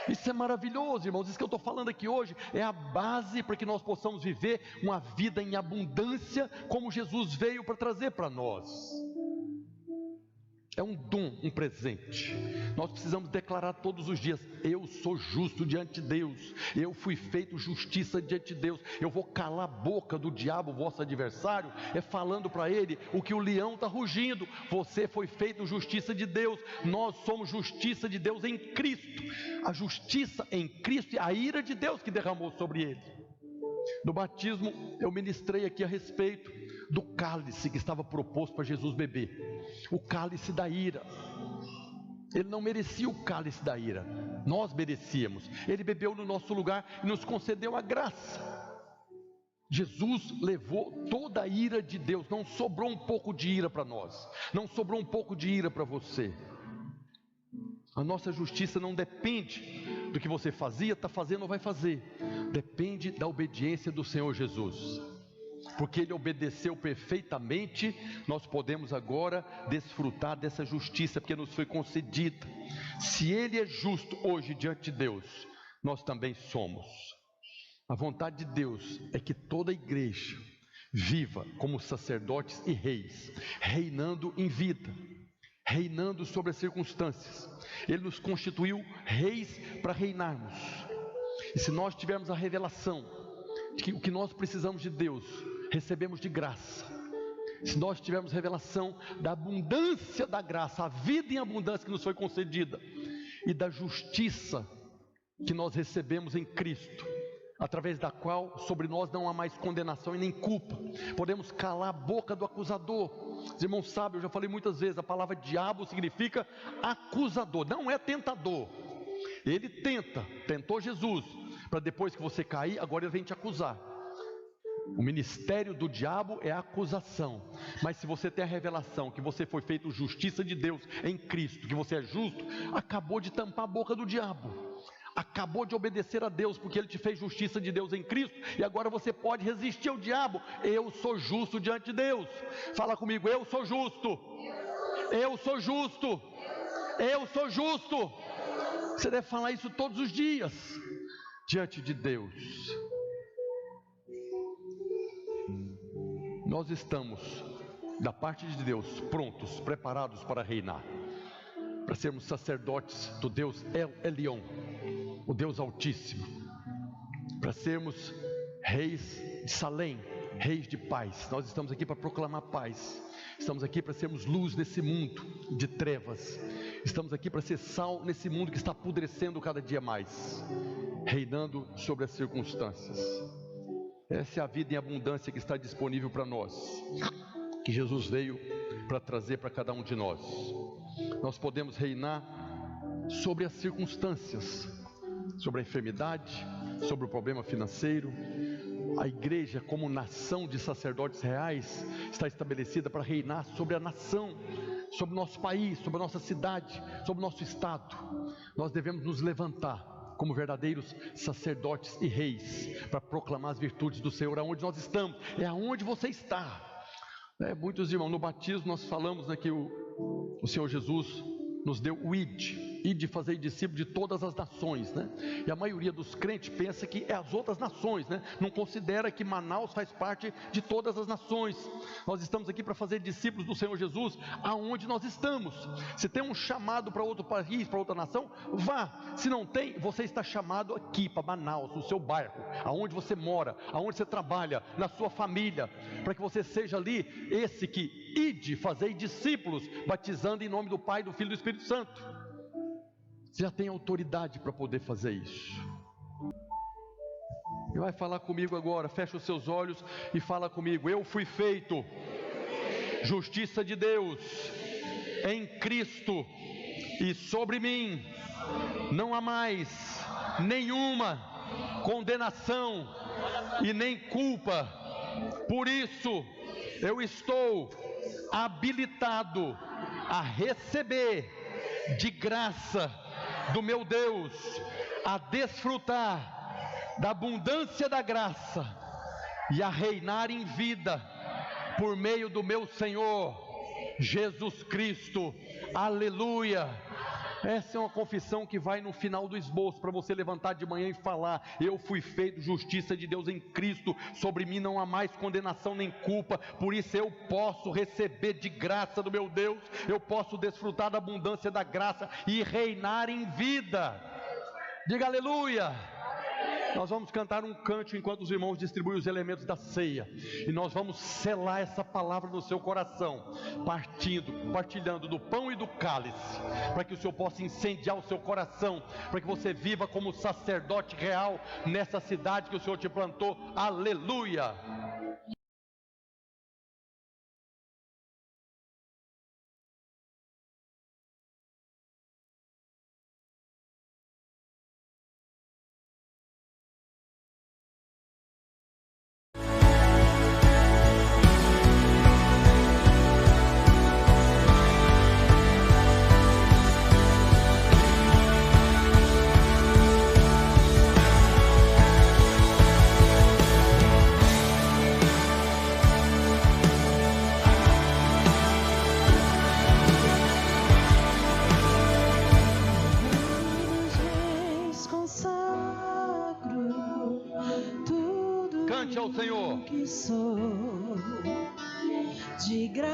Isso é maravilhoso, irmãos. Isso que eu estou falando aqui hoje é a base para que nós possamos viver uma vida em abundância, como Jesus veio para trazer para nós. É um dom, um presente. Nós precisamos declarar todos os dias: eu sou justo diante de Deus, eu fui feito justiça diante de Deus. Eu vou calar a boca do diabo, vosso adversário, falando para ele o que o leão está rugindo. Você foi feito justiça de Deus. Nós somos justiça de Deus em Cristo. A justiça em Cristo é a ira de Deus que derramou sobre ele. No batismo eu ministrei aqui a respeito do cálice que estava proposto para Jesus beber, o cálice da ira. Ele não merecia o cálice da ira, nós merecíamos. Ele bebeu no nosso lugar e nos concedeu a graça. Jesus levou toda a ira de Deus, não sobrou um pouco de ira para nós, não sobrou um pouco de ira para você. A nossa justiça não depende do que você fazia, está fazendo ou vai fazer, depende da obediência do Senhor Jesus. Porque Ele obedeceu perfeitamente, nós podemos agora desfrutar dessa justiça, porque nos foi concedida. Se Ele é justo hoje diante de Deus, nós também somos. A vontade de Deus é que toda a igreja viva como sacerdotes e reis, reinando em vida, reinando sobre as circunstâncias. Ele nos constituiu reis para reinarmos. E se nós tivermos a revelação de que o que nós precisamos de Deus, recebemos de graça, se nós tivermos revelação da abundância da graça, a vida em abundância que nos foi concedida, e da justiça que nós recebemos em Cristo, através da qual sobre nós não há mais condenação e nem culpa, podemos calar a boca do acusador. Os irmãos sabem, eu já falei muitas vezes, a palavra diabo significa acusador, não é tentador. Ele tentou Jesus, para depois que você cair, agora ele vem te acusar. O ministério do diabo é a acusação, mas se você tem a revelação que você foi feito justiça de Deus em Cristo, que você é justo, acabou de tampar a boca do diabo, acabou de obedecer a Deus, porque Ele te fez justiça de Deus em Cristo, e agora você pode resistir ao diabo. Eu sou justo diante de Deus. Fala comigo: eu sou justo, eu sou justo, eu sou justo. Você deve falar isso todos os dias diante de Deus. Nós estamos, da parte de Deus, prontos, preparados para reinar, para sermos sacerdotes do Deus El Elyon, o Deus Altíssimo, para sermos reis de Salém, reis de paz. Nós estamos aqui para proclamar paz, estamos aqui para sermos luz nesse mundo de trevas, estamos aqui para ser sal nesse mundo que está apodrecendo cada dia mais, reinando sobre as circunstâncias. Essa é a vida em abundância que está disponível para nós, que Jesus veio para trazer para cada um de nós. Nós podemos reinar sobre as circunstâncias, sobre a enfermidade, sobre o problema financeiro. A igreja, como nação de sacerdotes reais, está estabelecida para reinar sobre a nação, sobre o nosso país, sobre a nossa cidade, sobre o nosso estado. Nós devemos nos levantar como verdadeiros sacerdotes e reis, para proclamar as virtudes do Senhor aonde nós estamos. É aonde você está. Muitos irmãos, no batismo nós falamos, que o Senhor Jesus nos deu o ide fazer discípulo de todas as nações, E a maioria dos crentes pensa que é as outras nações, Não considera que Manaus faz parte de todas as nações. Nós estamos aqui para fazer discípulos do Senhor Jesus aonde nós estamos. Se tem um chamado para outro país, para outra nação, vá. Se não tem, você está chamado aqui para Manaus, no seu bairro, aonde você mora, aonde você trabalha, na sua família, para que você seja ali esse que ide fazer discípulos, batizando em nome do Pai, do Filho e do Espírito Santo. Você já tem autoridade para poder fazer isso. E vai falar comigo agora, fecha os seus olhos e fala comigo: eu fui feito justiça de Deus em Cristo, e sobre mim não há mais nenhuma condenação e nem culpa. Por isso eu estou habilitado a receber de graça do meu Deus, a desfrutar da abundância da graça e a reinar em vida por meio do meu Senhor Jesus Cristo. Aleluia! Essa é uma confissão que vai no final do esboço, para você levantar de manhã e falar: eu fui feito justiça de Deus em Cristo, sobre mim não há mais condenação nem culpa, por isso eu posso receber de graça do meu Deus, eu posso desfrutar da abundância da graça e reinar em vida. Diga aleluia! Nós vamos cantar um cântico enquanto os irmãos distribuem os elementos da ceia, e nós vamos selar essa palavra no seu coração, partilhando do pão e do cálice, para que o Senhor possa incendiar o seu coração, para que você viva como sacerdote real nessa cidade que o Senhor te plantou. Aleluia! consagro tudo. Cante ao Senhor. Que sou de graça.